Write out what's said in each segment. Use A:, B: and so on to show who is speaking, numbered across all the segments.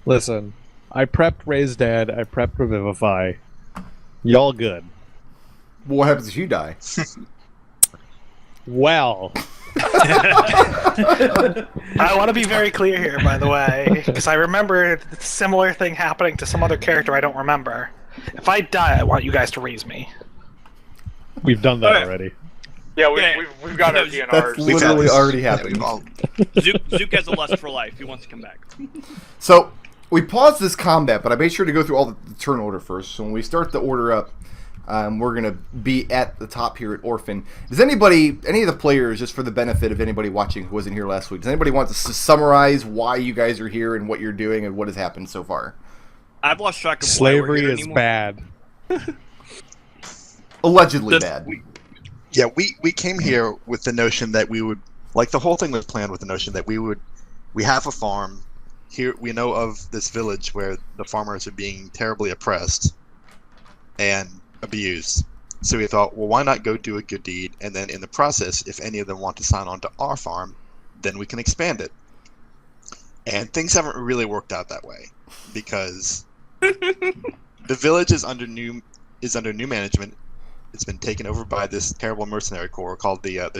A: Listen, I prepped Raise Dead, I prepped Revivify. Y'all good.
B: What happens if you die?
A: Well.
C: I want to be very clear here, by the way, because I remember a similar thing happening to some other character I don't remember. If I die, I want you guys to raise me.
A: We've done that already.
D: Yeah, we've got our
B: That's
D: DNRs.
B: literally already happened.
E: Zook has a lust for life. He wants to come back.
B: So, we paused this combat, but I made sure to go through all the turn order first. So when we start the order up, we're going to be at the top here at Orphan. Does any of the players, just for the benefit of anybody watching who wasn't here last week, does anybody want to summarize why you guys are here and what you're doing and what has happened so far?
E: I've lost track of
A: Slavery
E: why we're here
A: is
E: anymore.
A: bad.
B: Allegedly bad.
F: We came here with the notion that we would, like, the whole thing was planned with the notion that we have a farm here. We know of this village where the farmers are being terribly oppressed and abused. So we thought, well, why not go do a good deed, and then in the process, if any of them want to sign on to our farm, then we can expand it. And things haven't really worked out that way, because the village is under new management. It's been taken over by this terrible mercenary corps called the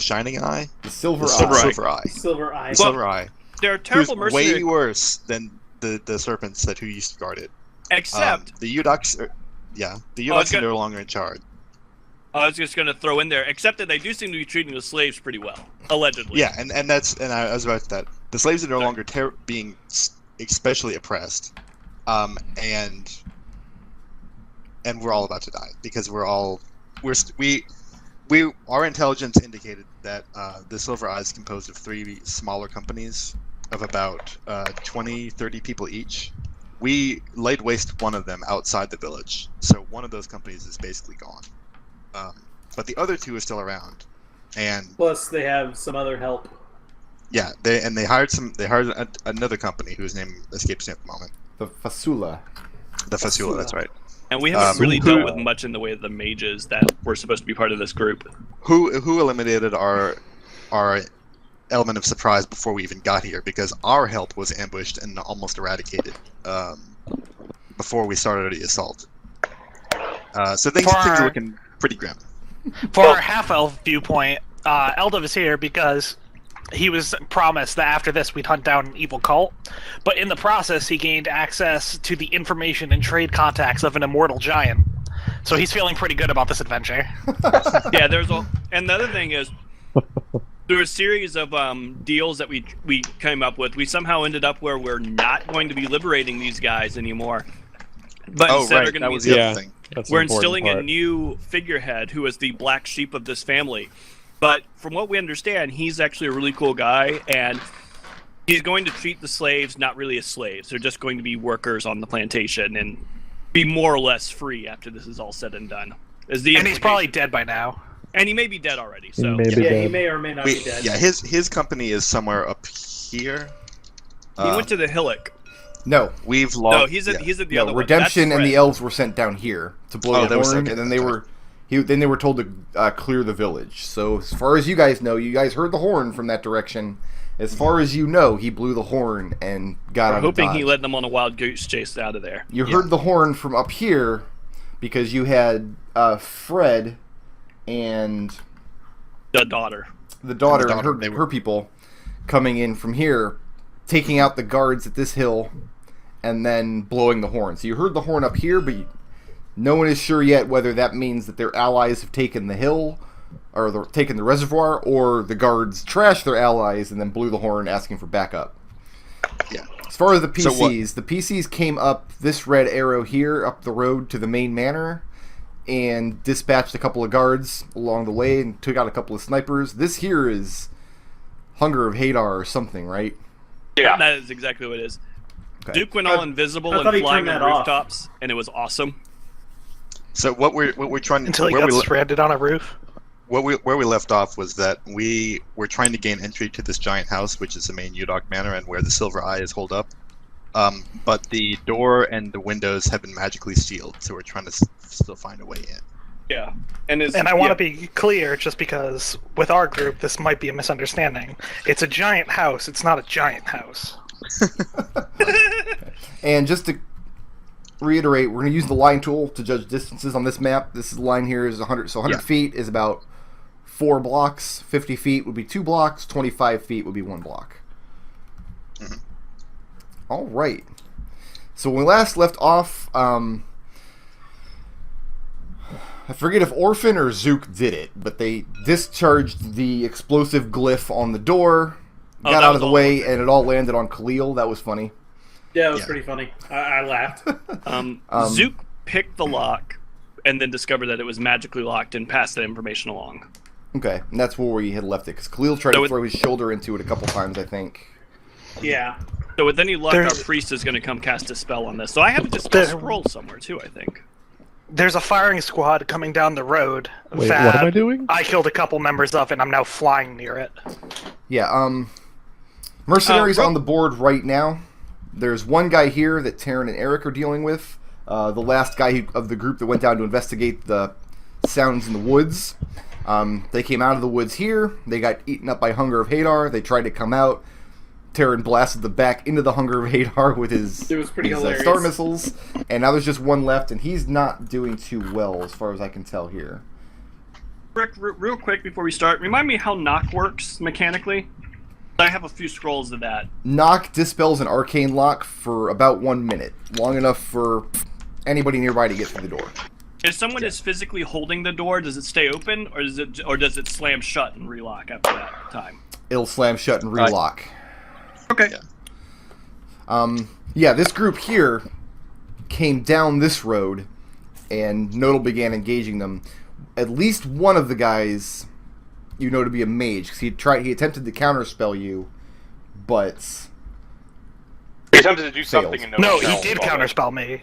F: Shining Eye?
B: The Silver
F: Eye.
G: Silver Eye.
E: They're terrible
F: who's
E: mercenary.
F: way worse than the serpents that who used to guard it.
E: Except
F: the Eudachs are no longer in charge.
E: I was just going to throw in there, except that they do seem to be treating the slaves pretty well, allegedly.
F: Yeah, and I was about that. The slaves are no longer being especially oppressed, and we're all about to die because our intelligence indicated that the Silver Eye is composed of 3 smaller companies of about 20, 30 people each. We laid waste one of them outside the village, so one of those companies is basically gone. But the other 2 are still around, and
G: Plus, they have some other help.
F: yeah, they hired another company whose name escapes me at the moment.
B: The Fasula.
F: The Fasula, that's right.
E: And we haven't really dealt with much in the way of the mages that were supposed to be part of this group.
F: Who eliminated our element of surprise before we even got here, because our help was ambushed and almost eradicated before we started the assault. So things are looking pretty grim.
C: For our half-elf viewpoint, Eldove is here because he was promised that after this we'd hunt down an evil cult, but in the process he gained access to the information and trade contacts of an immortal giant. So he's feeling pretty good about this adventure.
E: Yeah, and the other thing is, through a series of deals that we came up with, we somehow ended up where we're not going to be liberating these guys anymore. But instead
F: that was the other thing.
E: We're instilling a new figurehead who is the black sheep of this family. But from what we understand, he's actually a really cool guy, and he's going to treat the slaves not really as slaves. They're just going to be workers on the plantation and be more or less free after this is all said and done.
C: And he's probably dead by now.
E: And he may be dead already. So
G: He may or may not be dead.
F: Yeah, his company is somewhere up here.
E: He went to the hillock.
B: No.
F: We've lost.
E: No, he's at the other one.
B: Redemption
E: That's
B: and the
E: Fred.
B: elves were sent down here to blow the horn, and then they were told to clear the village. So as far as you guys know, you guys heard the horn from that direction. As far as you know, he blew the horn and got out of
E: hoping
B: Dodge.
E: he led them on a wild goose chase out of there.
B: You heard the horn from up here because you had Fred and
E: The daughter
B: and her people coming in from here, taking out the guards at this hill, and then blowing the horn. So you heard the horn up here, but no one is sure yet whether that means that their allies have taken the hill, or taken the reservoir, or the guards trashed their allies and then blew the horn asking for backup.
F: Yeah.
B: As far as the PCs, the PCs came up this red arrow here, up the road to the main manor, and dispatched a couple of guards along the way and took out a couple of snipers. This here is Hunger of Hadar or something, right?
E: Yeah, that is exactly what it is.
B: Okay.
E: Duke went all invisible and flying on rooftops, and it was awesome.
F: So what we're trying
C: until he got stranded on a roof.
F: Where we left off was that we were trying to gain entry to this giant house, which is the main Eudach Manor and where the Silver Eye is holed up. But the door and the windows have been magically sealed, so we're trying to still find a way in.
E: Yeah,
C: and I want to be clear, just because with our group this might be a misunderstanding. It's a giant house. It's not a giant house.
B: And just to reiterate, we're going to use the line tool to judge distances on this map. This line here is 100, so 100 feet is about 4 blocks. 50 feet would be 2 blocks. 25 feet would be 1 block.
F: Mm-hmm.
B: All right. So when we last left off, I forget if Orphan or Zook did it, but they discharged the explosive glyph on the door, got out of the way, and it all landed on Khalil. That was funny.
G: Yeah, it was pretty funny. I laughed.
E: Zook picked the lock and then discovered that it was magically locked and passed that information along.
B: Okay, and that's where we had left it, because Khalil tried to throw his shoulder into it a couple times, I think.
G: Yeah.
E: So with any luck, our priest is going to come cast a spell on this. So I have to just scroll somewhere, too, I think.
C: There's a firing squad coming down the road.
A: Wait, what am I doing?
C: I killed a couple members of, and I'm now flying near it.
B: Yeah, mercenaries on the board right now. There's one guy here that Tarin and Arik are dealing with. The last guy of the group that went down to investigate the sounds in the woods. They came out of the woods here. They got eaten up by Hunger of Hadar. They tried to come out. Tarin blasted them back into the Hunger of Hadar with his star missiles. And now there's just one left, and he's not doing too well as far as I can tell here.
E: Rick, real quick before we start, remind me how knock works mechanically. I have a few scrolls of that.
B: Knock dispels an arcane lock for about 1 minute, long enough for anybody nearby to get through the door.
E: If someone is physically holding the door, does it stay open, or does it slam shut and relock after that time?
B: It'll slam shut and relock.
E: Okay.
B: Yeah, this group here came down this road, and Nodal began engaging them. At least one of the guys, you know, to be a mage, because he attempted to counterspell you, but
D: he attempted to do something.
C: No, he did counterspell me.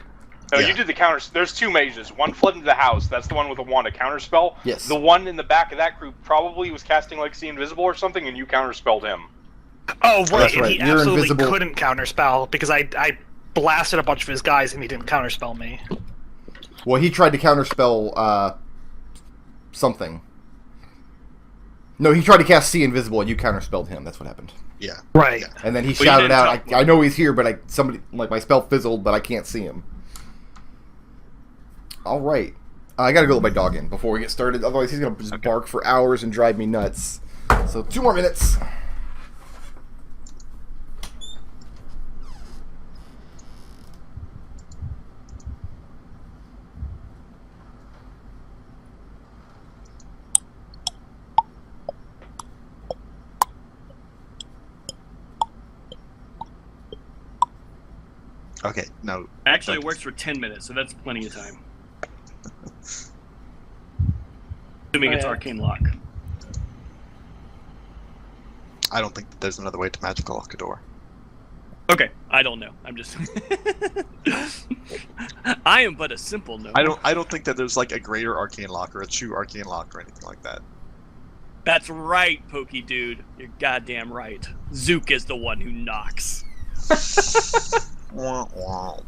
D: No, you did the counter. There's 2 mages. One fled into the house. That's the one with the wand to counterspell.
B: Yes.
D: The one in the back of that group probably was casting like See Invisible or something, and you counterspelled him.
C: Oh, right.
B: Right.
C: He absolutely couldn't counterspell because I blasted a bunch of his guys and he didn't counterspell me.
B: Well, he tried to counterspell something. No, he tried to cast See Invisible and you counterspelled him. That's what happened.
F: Yeah.
C: Right.
F: Yeah.
B: And then he shouted out, I know he's here, but my spell fizzled, but I can't see him. All right. I gotta go let my dog in before we get started. Otherwise, he's gonna just bark for hours and drive me nuts. So 2 more minutes.
F: Okay, no.
E: Actually, it works for 10 minutes, so that's plenty of time. Assuming it's arcane lock.
F: I don't think that there's another way to magical lock a door.
E: Okay, I don't know. I'm just. I am but a simple gnome.
F: I don't think that there's like a greater arcane lock or a true arcane lock or anything like that.
E: That's right, Pokey Dude. You're goddamn right. Zook is the one who knocks.
F: Wah, wah.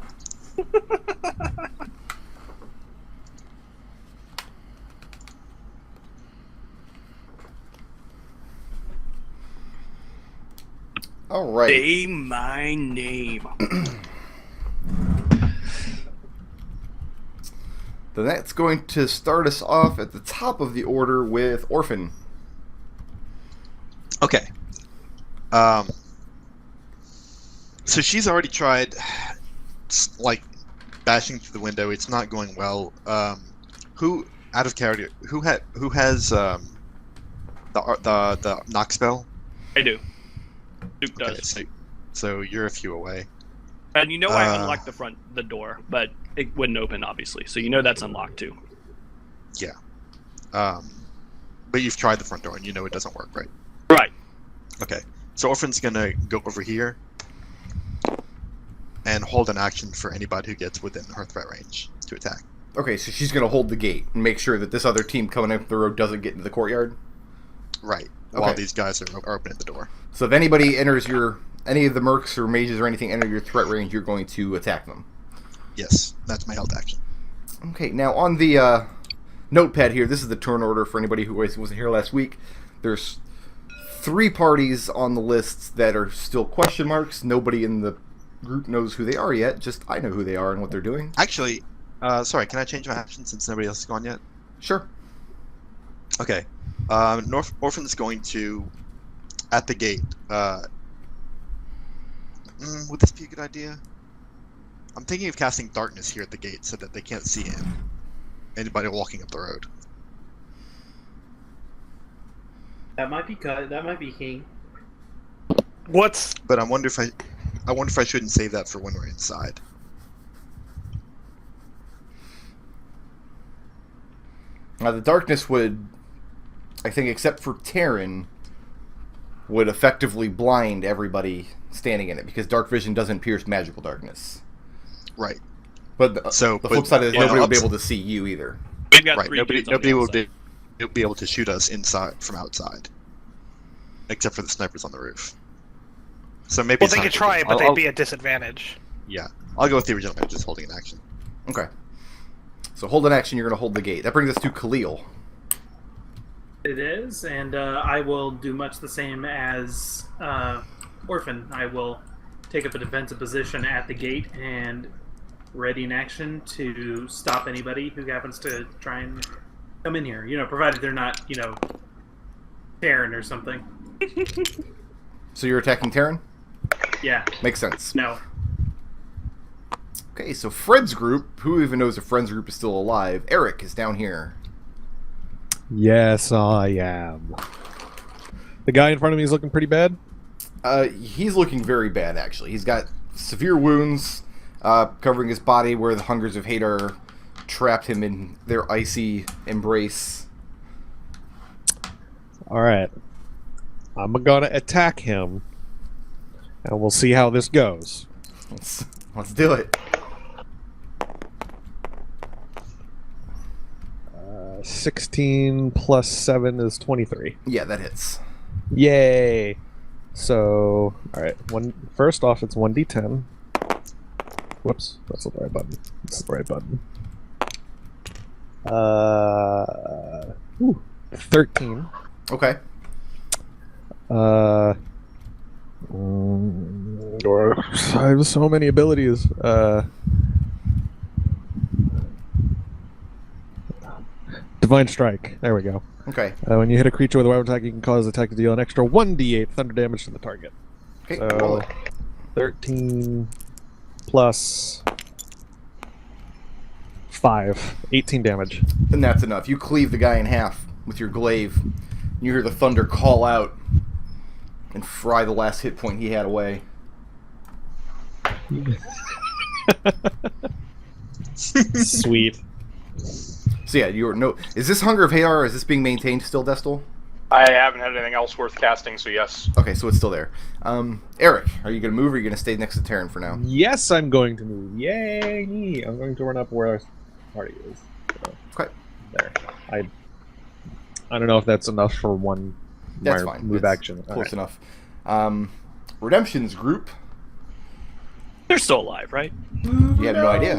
B: All right.
E: Say my name.
B: Then that's going to start us off at the top of the order with Orphan.
F: Okay. So she's already tried, like, bashing through the window. It's not going well. Who, out of character, who has the knock spell?
E: I do. Zook does.
F: Okay, so you're a few away.
E: And you know I unlocked the door, but it wouldn't open, obviously. So you know that's unlocked too.
F: Yeah. But you've tried the front door and you know it doesn't work, right?
E: Right.
F: Okay. So Orphan's gonna go over here and hold an action for anybody who gets within her threat range to attack.
B: Okay, so she's going to hold the gate and make sure that this other team coming up the road doesn't get into the courtyard?
F: Right.
B: Okay.
F: While these guys are opening the door.
B: So if anybody enters any of the mercs or mages or anything enter your threat range, you're going to attack them?
F: Yes, that's my held action.
B: Okay, now on the notepad here, this is the turn order for anybody who wasn't here last week. There's 3 parties on the list that are still question marks. Nobody in the group knows who they are yet. Just I know who they are and what they're doing.
F: Actually, sorry, can I change my action since nobody else has gone yet?
B: Sure.
F: Okay. Orphan's going to, at the gate. Would this be a good idea? I'm thinking of casting darkness here at the gate so that they can't see anybody walking up the road.
G: That might be cut. That might be king.
C: What's
F: But I wonder if I shouldn't save that for when we're inside.
B: Now the darkness would, I think, except for Tarin, would effectively blind everybody standing in it because dark vision doesn't pierce magical darkness.
F: Right.
B: But the flip side is nobody will be able to see you either.
E: We've got
F: Right.
E: three
F: Nobody
E: dudes on the
F: will
E: outside.
F: be able to shoot us inside from outside, except for the snipers on the roof. So maybe.
C: well,
F: it's
C: they
F: not
C: could try it, but
F: I'll-
C: they'd be at disadvantage.
F: Yeah, I'll go with the original, just holding an action.
B: Okay. So hold an action. You're going to hold the gate. That brings us to Khalil.
G: It is, and I will do much the same as Orphan. I will take up a defensive position at the gate and ready in action to stop anybody who happens to try and come in here. Provided they're not, Tarin or something.
B: So you're attacking Tarin?
G: Yeah.
B: Makes sense.
G: No.
B: Okay, so Fred's group, who even knows if Fred's group is still alive? Arik is down here.
A: Yes, I am. The guy in front of me is looking pretty bad.
B: He's looking very bad, actually. He's got severe wounds covering his body where the hungers of Hadar trapped him in their icy embrace.
A: Alright. I'm gonna attack him, and we'll see how this goes.
B: Let's do it.
A: 16 plus 7 is 23.
B: Yeah, that hits.
A: Yay! So, alright, first off, it's 1d10. Whoops, that's not the right button. This is the right button. 13.
B: Okay.
A: I have so many abilities. Divine Strike. There we go.
B: Okay.
A: When you hit a creature with a weapon attack, you can cause the attack to deal an extra 1d8 thunder damage to the target.
B: Okay, roll
A: So,
B: it.
A: 13 plus 5. 18 damage.
B: And that's enough. You cleave the guy in half with your glaive. You hear the thunder call out and fry the last hit point he had away.
A: Sweet.
B: So yeah, is this Hunger of Hadar, or is this being maintained still, Destil?
D: I haven't had anything else worth casting, so yes.
B: Okay, so it's still there. Arik, are you going to move, or are you going to stay next to Tarin for now?
A: Yes, I'm going to move. Yay! I'm going to run up where our party is. So,
B: Okay.
A: there. I don't know if that's enough for one
B: That's
A: my
B: fine.
A: move
B: That's
A: action.
B: Close
A: Alright.
B: enough. Redemption's group,
E: They're still alive, right?
B: you have no idea.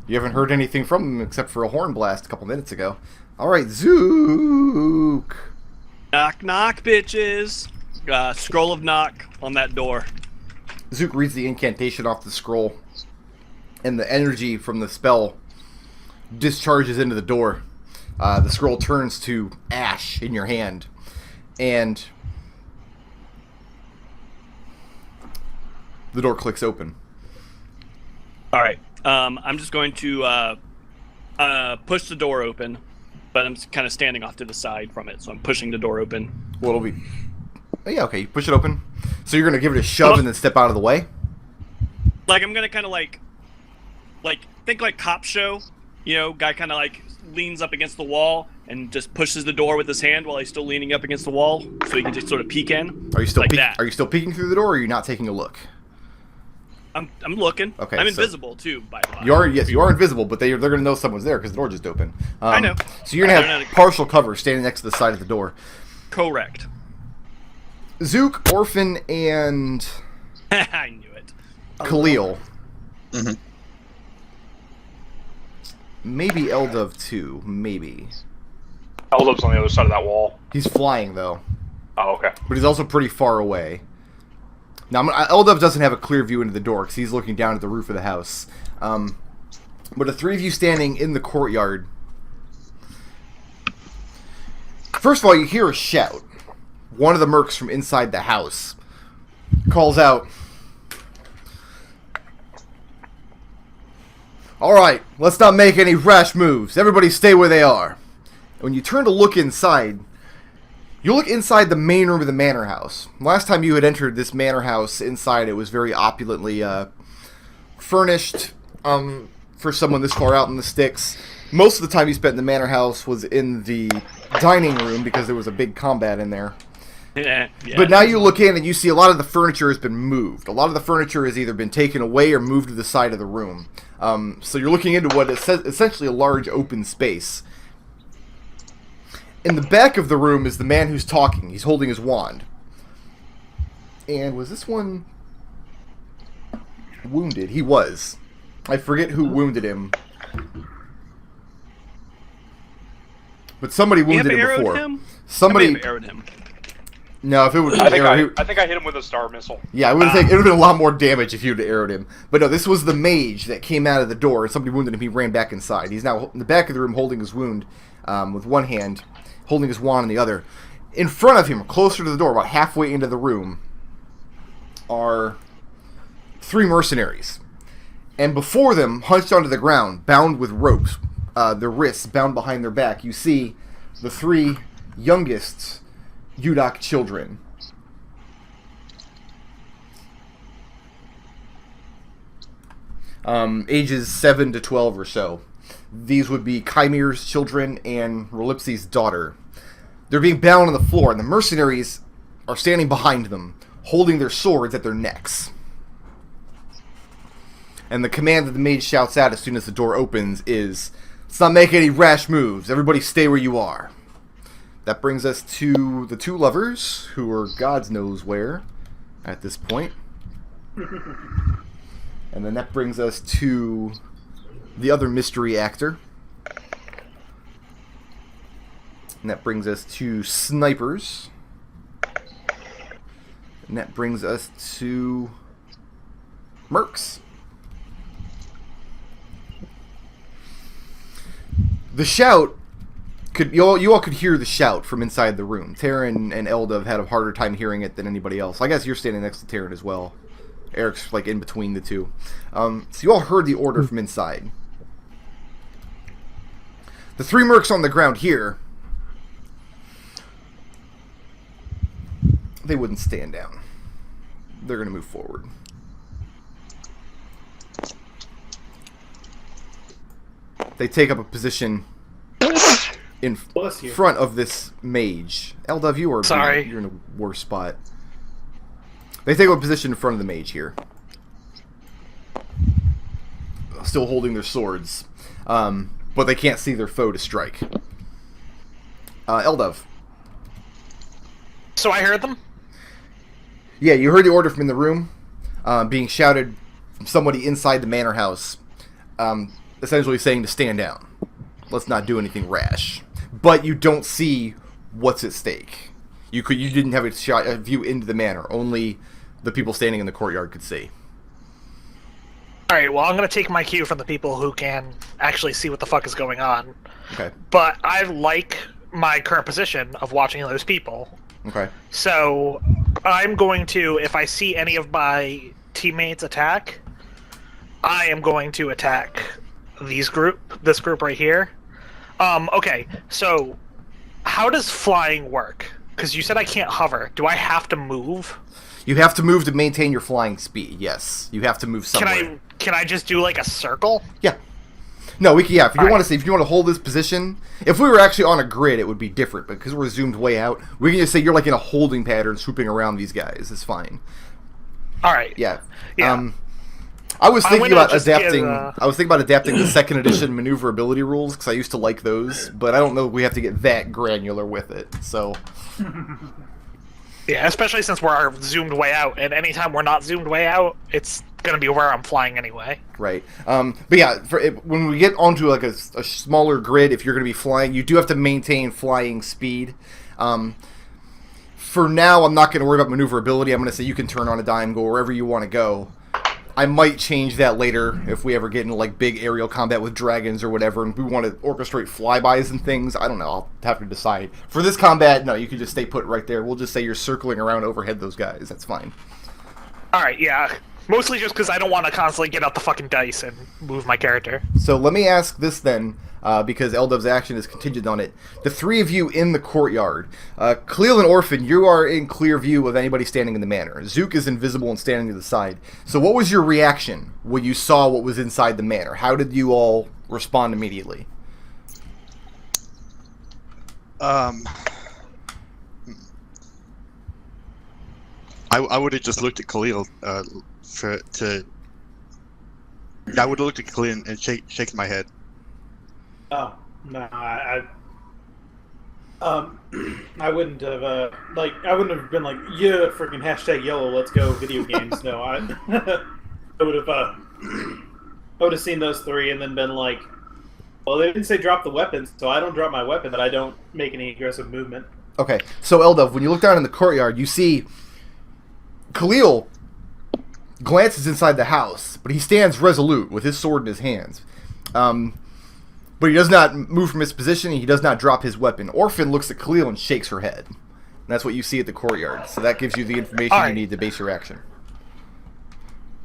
B: You haven't heard anything from them except for a horn blast a couple minutes ago. Alright, Zook!
E: Knock, knock, bitches. Scroll of knock on that door.
B: Zook reads the incantation off the scroll, and the energy from the spell discharges into the door. The scroll turns to ash in your hand, and the door clicks open.
E: All right. I'm just going to push the door open, but I'm kind of standing off to the side from it, so I'm pushing the door open.
B: Well, it'll be... Oh, yeah, okay, you push it open. So you're going to give it a shove and then step out of the way?
E: Like, I'm going to kind of like, think like cop show, guy kind of like leans up against the wall and just pushes the door with his hand while he's still leaning up against the wall, so he can just sort of peek in.
B: Are you still
E: like that.
B: Are you still peeking through the door, or are you not taking a look?
E: I'm looking.
B: Okay,
E: I'm
B: so-
E: invisible too, by the way.
B: You are invisible, but they're going to know someone's there because the door just opened.
E: I know.
B: So you're going to
E: I know.
B: have partial cover standing next to the side of the door.
E: Correct.
B: Zook, Orphan, and
E: I knew it.
B: Khalil.
F: Mhm.
B: Maybe Eldove too. Maybe.
D: Eldove's on the other side of that wall.
B: He's flying though,
D: Oh, okay.
B: but he's also pretty far away. Now, Eldove doesn't have a clear view into the door because he's looking down at the roof of the house. But the three of you standing in the courtyard. First of all, you hear a shout. One of the mercs from inside the house calls out, "Alright, let's not make any rash moves. Everybody stay where they are." And when you turn to look inside, you look inside the main room of the manor house. Last time you had entered this manor house, inside it was very opulently furnished for someone this far out in the sticks. Most of the time you spent in the manor house was in the dining room because there was a big combat in there.
E: Yeah.
B: But now you look in and you see a lot of the furniture has been moved. A lot of the furniture has either been taken away or moved to the side of the room. So you're looking into what is essentially a large open space. In the back of the room is the man who's talking. He's holding his wand. And was this one wounded? He was. I forget who wounded him. But somebody wounded him before. Somebody
E: arrowed him.
B: No, if it was
D: I think I hit him with a star missile.
B: Yeah, it would have been a lot more damage if you'd arrowed him. But no, this was the mage that came out of the door, and somebody wounded him. He ran back inside. He's now in the back of the room holding his wound with one hand, holding his wand in the other. In front of him, closer to the door, about halfway into the room, are three mercenaries. And before them, hunched onto the ground, bound with ropes, their wrists bound behind their back, you see the three youngest Eudach children. Ages 7 to 12 or so. These would be Chimir's children and Rolipsi's daughter. They're being bound on the floor, and the mercenaries are standing behind them, holding their swords at their necks. And the command that the mage shouts out as soon as the door opens is, "Let's not make any rash moves. Everybody stay where you are." That brings us to the two lovers, who are God knows where at this point. And then that brings us to the other mystery actor. And that brings us to snipers. And that brings us to mercs. The shout, you all could hear the shout from inside the room. Tarin and Eldove had a harder time hearing it than anybody else. I guess you're standing next to Tarin as well. Eric's like in between the two. So you all heard the order from inside. The three mercs on the ground here, they wouldn't stand down. They're going to move forward. They take up a position in front of this mage. Eldove, you are
C: sorry.
B: You're in a worse spot. They take up a position in front of the mage here, still holding their swords, but they can't see their foe to strike. Eldove.
C: So I heard them?
B: Yeah, you heard the order from in the room, being shouted from somebody inside the manor house, essentially saying to stand down. Let's not do anything rash. But you don't see what's at stake. You didn't have a view into the manor. Only the people standing in the courtyard could see.
C: Alright, well, I'm going to take my cue from the people who can actually see what the fuck is going on.
B: Okay.
C: But I like my current position of watching those people.
B: Okay.
C: So I'm going to, if I see any of my teammates attack, I am going to attack this group right here. Okay, so how does flying work? Because you said I can't hover. Do I have to move?
B: You have to move to maintain your flying speed. Yes, you have to move somewhere.
C: Can I just do like a circle?
B: Yeah. No, we can. Yeah, if you want to hold this position, if we were actually on a grid, it would be different. But because we're zoomed way out, we can just say you're like in a holding pattern, swooping around these guys. It's fine.
C: All right.
B: Yeah.
C: Yeah.
B: I was thinking about adapting. I was thinking about adapting the second edition maneuverability rules because I used to like those, but I don't know if we have to get that granular with it. So.
C: Yeah, especially since we're zoomed way out, and anytime we're not zoomed way out, it's gonna be where I'm flying anyway.
B: Right. But yeah, when we get onto like a smaller grid, if you're gonna be flying, you do have to maintain flying speed. for now, I'm not going to worry about maneuverability. I'm going to say you can turn on a dime, go wherever you want to go. I might change that later if we ever get into like big aerial combat with dragons or whatever, and we want to orchestrate flybys and things. I don't know. I'll have to decide. For this combat, no, you can just stay put right there. We'll just say you're circling around overhead those guys. That's fine.
C: All right, yeah. Mostly just because I don't want to constantly get out the fucking dice and move my character.
B: So let me ask this then, because Eldove's action is contingent on it. The three of you in the courtyard. Khalil and Orphan, you are in clear view of anybody standing in the manor. Zook is invisible and standing to the side. So what was your reaction when you saw what was inside the manor? How did you all respond immediately?
F: I would have just looked at Khalil I would have looked at Khalil and shaken my head.
G: Oh no, I wouldn't have I wouldn't have been like, yeah, freaking hashtag yellow, let's go video games. No, I would have seen those three and then been like, well, they didn't say drop the weapons, so I don't drop my weapon, but I don't make any aggressive movement.
B: Okay, so Eldove, when you look down in the courtyard, you see Khalil glances inside the house, but he stands resolute with his sword in his hands. But he does not move from his position, and he does not drop his weapon. Orphan looks at Khalil and shakes her head. And that's what you see at the courtyard. So that gives you the information you need to base your action.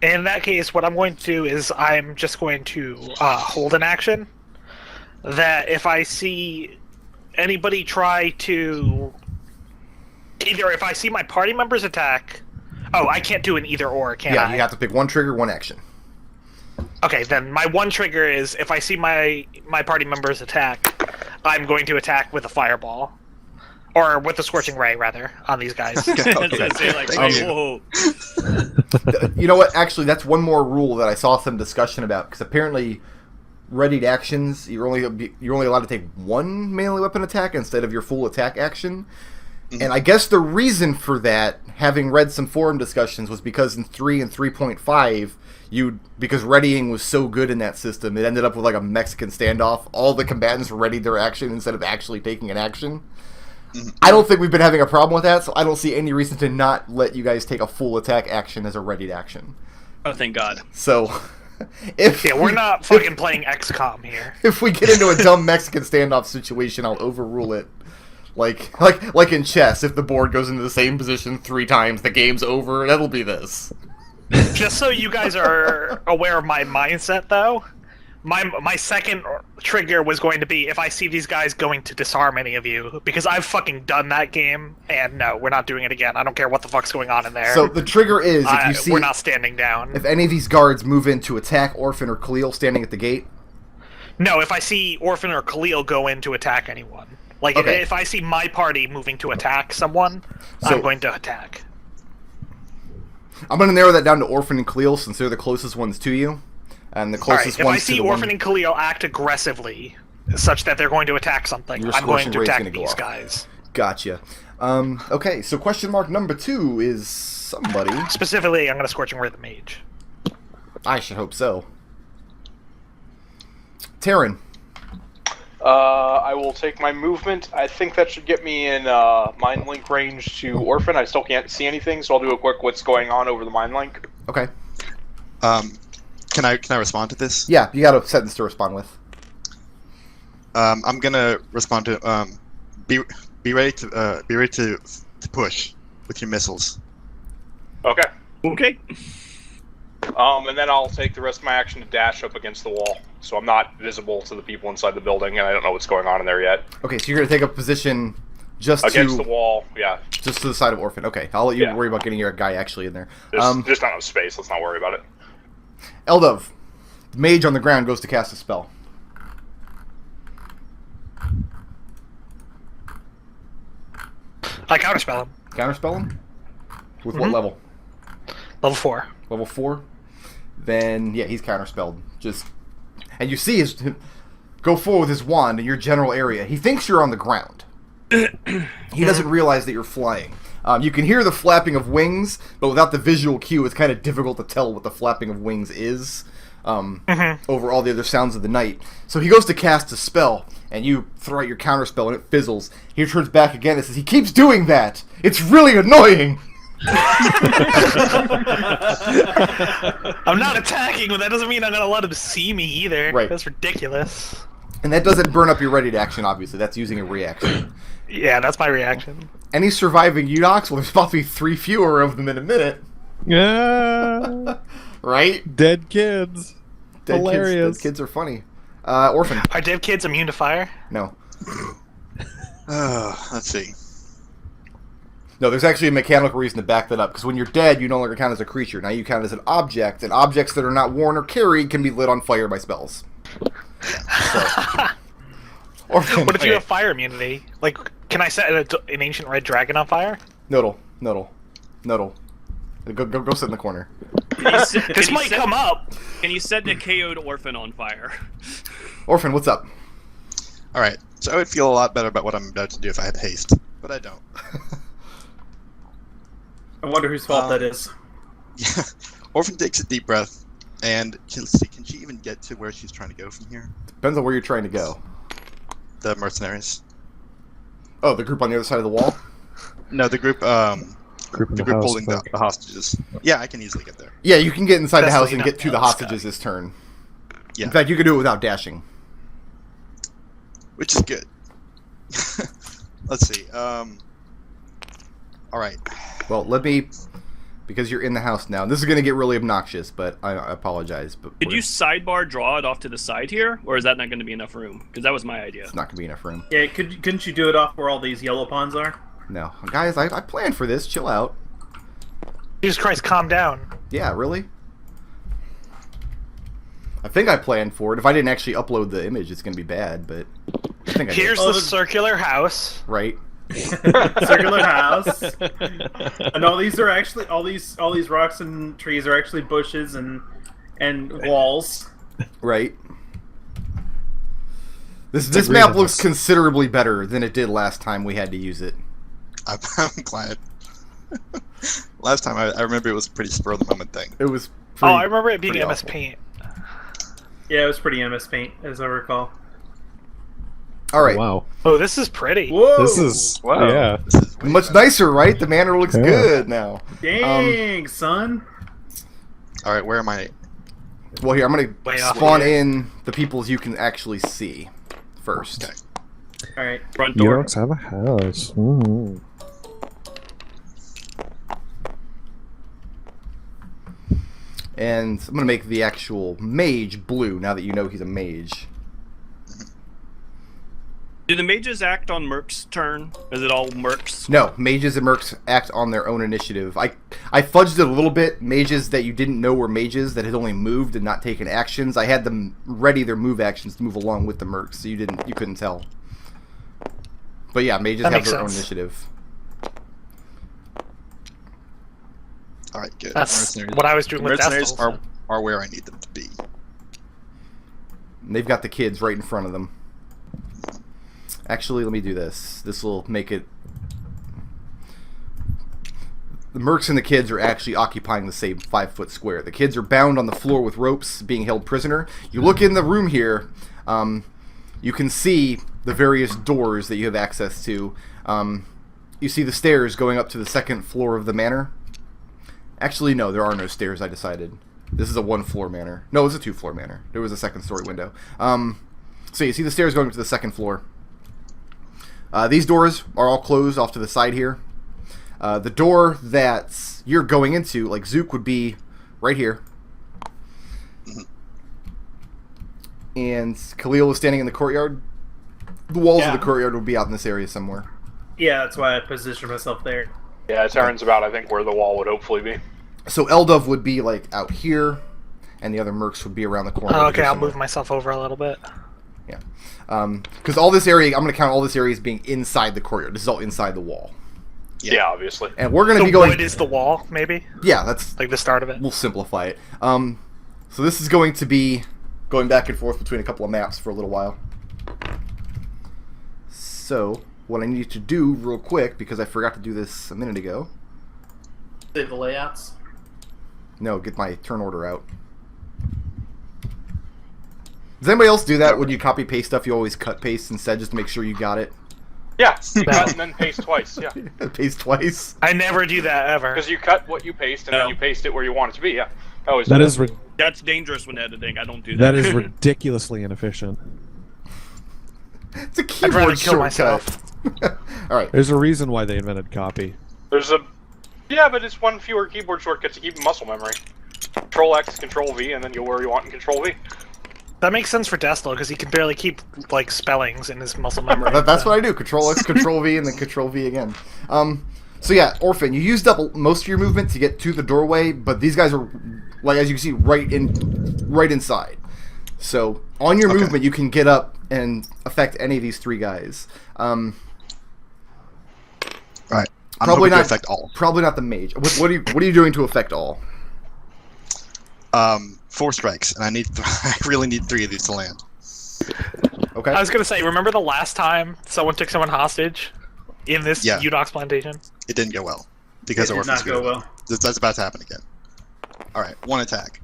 C: In that case, what I'm going to do is I'm just going to hold an action. That if I see anybody try to... Either if I see my party members attack... Oh, I can't do an either or, can I?
B: Yeah, you have to pick one trigger, one action.
C: Okay, then my one trigger is if I see my party members attack, I'm going to attack with a fireball. Or with a scorching ray, rather, on these guys.
E: Whoa.
B: You know what? Actually, that's one more rule that I saw some discussion about, because apparently readied actions, you're only allowed to take one melee weapon attack instead of your full attack action. And I guess the reason for that, having read some forum discussions, was because in 3 and 3.5, because readying was so good in that system, it ended up with like a Mexican standoff. All the combatants readied their action instead of actually taking an action. I don't think we've been having a problem with that, so I don't see any reason to not let you guys take a full attack action as a readied action.
E: Oh, thank God.
B: So,
C: we're not fucking playing XCOM here.
B: If we get into a dumb Mexican standoff situation, I'll overrule it. Like in chess, if the board goes into the same position 3 times, the game's over. That'll be this.
C: Just so you guys are aware of my mindset, though, my second trigger was going to be if I see these guys going to disarm any of you, because I've fucking done that game, and no, we're not doing it again. I don't care what the fuck's going on in there.
B: So the trigger is if you see...
C: We're not standing down.
B: If any of these guards move in to attack Orphan or Khalil standing at the gate?
C: No, if I see Orphan or Khalil go in to attack anyone. Like,
B: okay.
C: If I see my party moving to attack someone, I'm going to attack.
B: I'm going to narrow that down to Orphan and Khalil, since they're the closest ones to you. And the closest
C: ones
B: to
C: If I see Orphan and Khalil act aggressively, such that they're going to attack something, I'm going to attack these guys.
B: Gotcha. Okay, so question mark number 2 is somebody...
C: Specifically, I'm going to Scorching Ray the Mage.
B: I should hope so. Tarin.
D: I will take my movement. I think that should get me in mind link range to Orphan. I still can't see anything, so I'll do a quick what's going on over the mind link.
B: Okay.
F: Can I respond to this?
B: Yeah, you got a sentence to respond with.
F: I'm gonna respond to be ready to push with your missiles.
D: Okay.
E: Okay.
D: And then I'll take the rest of my action to dash up against the wall, so I'm not visible to the people inside the building, and I don't know what's going on in there yet.
B: Okay, so you're gonna take a position just
D: against the wall, yeah.
B: Just to the side of Orphan. Okay, I'll let you worry about getting your guy actually in there.
D: There's just not enough space. Let's not worry about it.
B: Eldove, the mage on the ground goes to cast a spell.
C: I counterspell him.
B: Counterspell him? With what level?
C: Level 4.
B: Level 4? Then, yeah, he's counterspelled. And you see him go forward with his wand in your general area. He thinks you're on the ground. He doesn't realize that you're flying. You can hear the flapping of wings, but without the visual cue, it's kind of difficult to tell what the flapping of wings is over all the other sounds of the night. So he goes to cast a spell, and you throw out your counterspell and it fizzles. He turns back again and says, "He keeps doing that! It's really annoying!"
C: I'm not attacking, but that doesn't mean I'm gonna let him see me either.
B: Right.
C: That's ridiculous.
B: And that doesn't burn up your ready to action, obviously. That's using a reaction.
C: Yeah, that's my reaction.
B: Any surviving Eudachs? Well, there's about to be 3 fewer of them in a minute.
A: Yeah.
B: Right?
A: Dead kids. Hilarious.
B: Dead kids are funny. Orphan.
C: Are dead kids immune to fire?
B: No.
F: Let's see.
B: No, there's actually a mechanical reason to back that up, because when you're dead, you no longer count as a creature. Now you count as an object, and objects that are not worn or carried can be lit on fire by spells. So. Orphan.
C: What if you have fire immunity? Like, can I set an ancient red dragon on fire?
B: Nodal. Go sit in the corner.
C: This might come up.
E: Can you set the KO'd Orphan on fire?
B: Orphan, what's up?
F: Alright, so I would feel a lot better about what I'm about to do if I had haste, but I don't.
G: I wonder whose fault that is.
F: Yeah. Orphan takes a deep breath, and let's see, can she even get to where she's trying to go from here?
B: Depends on where you're trying to go.
F: The mercenaries.
B: Oh, the group on the other side of the wall?
F: No, the group,
A: Group in
F: the
A: the
F: group
A: house,
F: holding the hostages. Yeah, I can easily get there.
B: Yeah, you can get inside the house and
C: Definitely
B: get to the
C: not
B: hostages this turn.
F: Yeah.
B: In fact, you could do it without dashing.
F: Which is good. Let's see, alright.
B: Well, let me... Because you're in the house now. This is going to get really obnoxious, but I apologize. But
E: Could you sidebar draw it off to the side here, or is that not going to be enough room? Because that was my idea.
B: It's not going to be enough room.
G: Yeah, couldn't you do it off where all these yellow pawns are?
B: No. Guys, I planned for this. Chill out.
C: Jesus Christ, calm down.
B: Yeah, really? I think I planned for it. If I didn't actually upload the image, it's going to be bad, but I think I
C: Here's
B: did.
C: the circular house.
B: Right?
G: Circular house. And all these rocks and trees are actually bushes and walls.
B: Right. This map looks considerably better than it did last time we had to use it.
F: I'm glad. Last time, I remember it was a pretty spur-of-the-moment thing.
B: It was
C: Oh,
B: pretty,
C: I remember it being
B: pretty
C: MS
B: awful.
C: Paint.
G: Yeah, it was pretty MS Paint, as I recall.
B: All right.
A: Wow.
C: Oh, this is pretty.
G: Whoa!
A: This is
D: Wow.
A: yeah.
F: This is way
B: Much
F: better.
B: nicer, right? The manor looks
A: Yeah.
B: good now.
G: Dang, son.
F: Alright, where am I?
B: Well, here, I'm going
C: Way
B: to
C: off
B: spawn
C: here.
B: in the peoples you can actually see first.
F: Okay.
G: All right.
E: Front door.
A: Eudachs have a house. Mm.
B: And I'm going to make the actual mage blue now that you know he's a mage.
E: Do the mages act on Merc's turn? Is it all Merc's?
B: No, mages and mercs act on their own initiative. I fudged it a little bit. Mages that you didn't know were mages that had only moved and not taken actions. I had them ready their move actions to move along with the mercs, so you couldn't tell. But yeah, mages
C: That
B: have
C: makes
B: their own
C: sense.
B: initiative.
F: Alright, good.
C: That's
F: Mercenaries-
C: what I was doing with
F: mercenaries
C: Destil.
F: are where I need them to be.
B: And they've got the kids right in front of them. Actually, let me do this. This will make it... The mercs and the kids are actually occupying the same 5-foot square. The kids are bound on the floor with ropes, being held prisoner. You look in the room here, you can see the various doors that you have access to. You see the stairs going up to the 2nd floor of the manor. Actually, no, there are no stairs, I decided. This is a 1-floor manor. No, it's a 2-floor manor. There was a 2nd-story window. So you see the stairs going up to the 2nd floor. These doors are all closed off to the side here. The door that you're going into, like Zook, would be right here. And Khalil is standing in the courtyard. The walls of the courtyard would be out in this area somewhere.
G: Yeah, that's why I positioned myself there.
D: Yeah, Tarin's about, I think, where the wall would hopefully be.
B: So Eldove would be like out here, and the other mercs would be around the corner.
C: Oh, okay,
B: here
C: I'll
B: somewhere.
C: move myself over a little bit.
B: Yeah. Because all this area, I'm going to count all this area as being inside the courtyard. This is all inside the wall.
D: Yeah, obviously.
B: And we're going to
C: So
B: be going...
C: wood is the wall, maybe?
B: Yeah, that's...
C: Like the start of it?
B: We'll simplify it. So this is going to be going back and forth between a couple of maps for a little while. So, what I need to do real quick, because I forgot to do this a minute ago...
G: Save the layouts.
B: No, get my turn order out. Does anybody else do that when you copy paste stuff? You always cut paste instead, just to make sure you got it.
D: Yeah, you cut and then paste twice. Yeah,
B: Paste twice.
C: I never do that ever.
D: because you cut what you paste and then you paste it where you want it to be. Yeah, I always
A: That
D: do
A: is
E: That's dangerous when editing. I don't do
A: that is ridiculously inefficient.
B: It's a
C: I'd
B: keyboard
C: rather kill
B: shortcut.
C: myself.
B: All right.
A: There's a reason why they invented copy.
D: There's a yeah, but it's one fewer keyboard shortcut to keep muscle memory. Control X, Control V, and then go where you want in Control V.
C: That makes sense for Destil because he can barely keep like spellings in his muscle memory.
B: That's what I do. Control X, Control V, and then Control V again. So yeah, Orphan, you used up most of your movement to get to the doorway, but these guys are, like as you can see, right inside. So on your movement, you can get up and affect any of these three guys.
F: Right. I'm
B: Probably
F: hoping
B: not
F: to affect all.
B: Probably not the mage. What are you doing to affect all?
F: 4 strikes, and I really need 3 of these to land.
B: Okay.
C: I was gonna say, remember the last time someone took someone hostage in this Eudach's plantation?
F: It didn't go well because
G: It did not go well.
F: That's about to happen again. All right, 1 attack.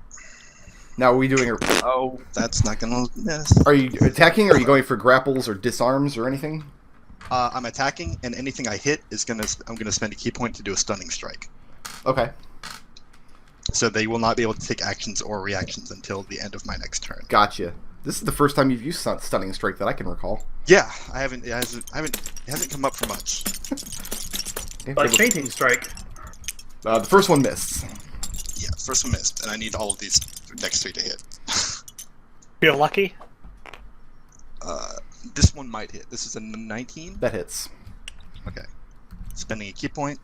B: Now are we doing?
F: Oh, that's not gonna miss.
B: Are you attacking? Or are you going for grapples or disarms or anything?
F: I'm attacking, and anything I hit is I'm gonna spend a key point to do a stunning strike.
B: Okay.
F: So they will not be able to take actions or reactions until the end of my next turn.
B: Gotcha. This is the first time you've used stunning strike that I can recall.
F: Yeah, I haven't. It hasn't come up for much.
G: Like fainting strike.
B: The first one missed.
F: Yeah, first one missed, and I need all of these next 3 to hit.
C: Feel lucky?
F: This one might hit. This is a 19.
B: That hits.
F: Okay. Spending a key point.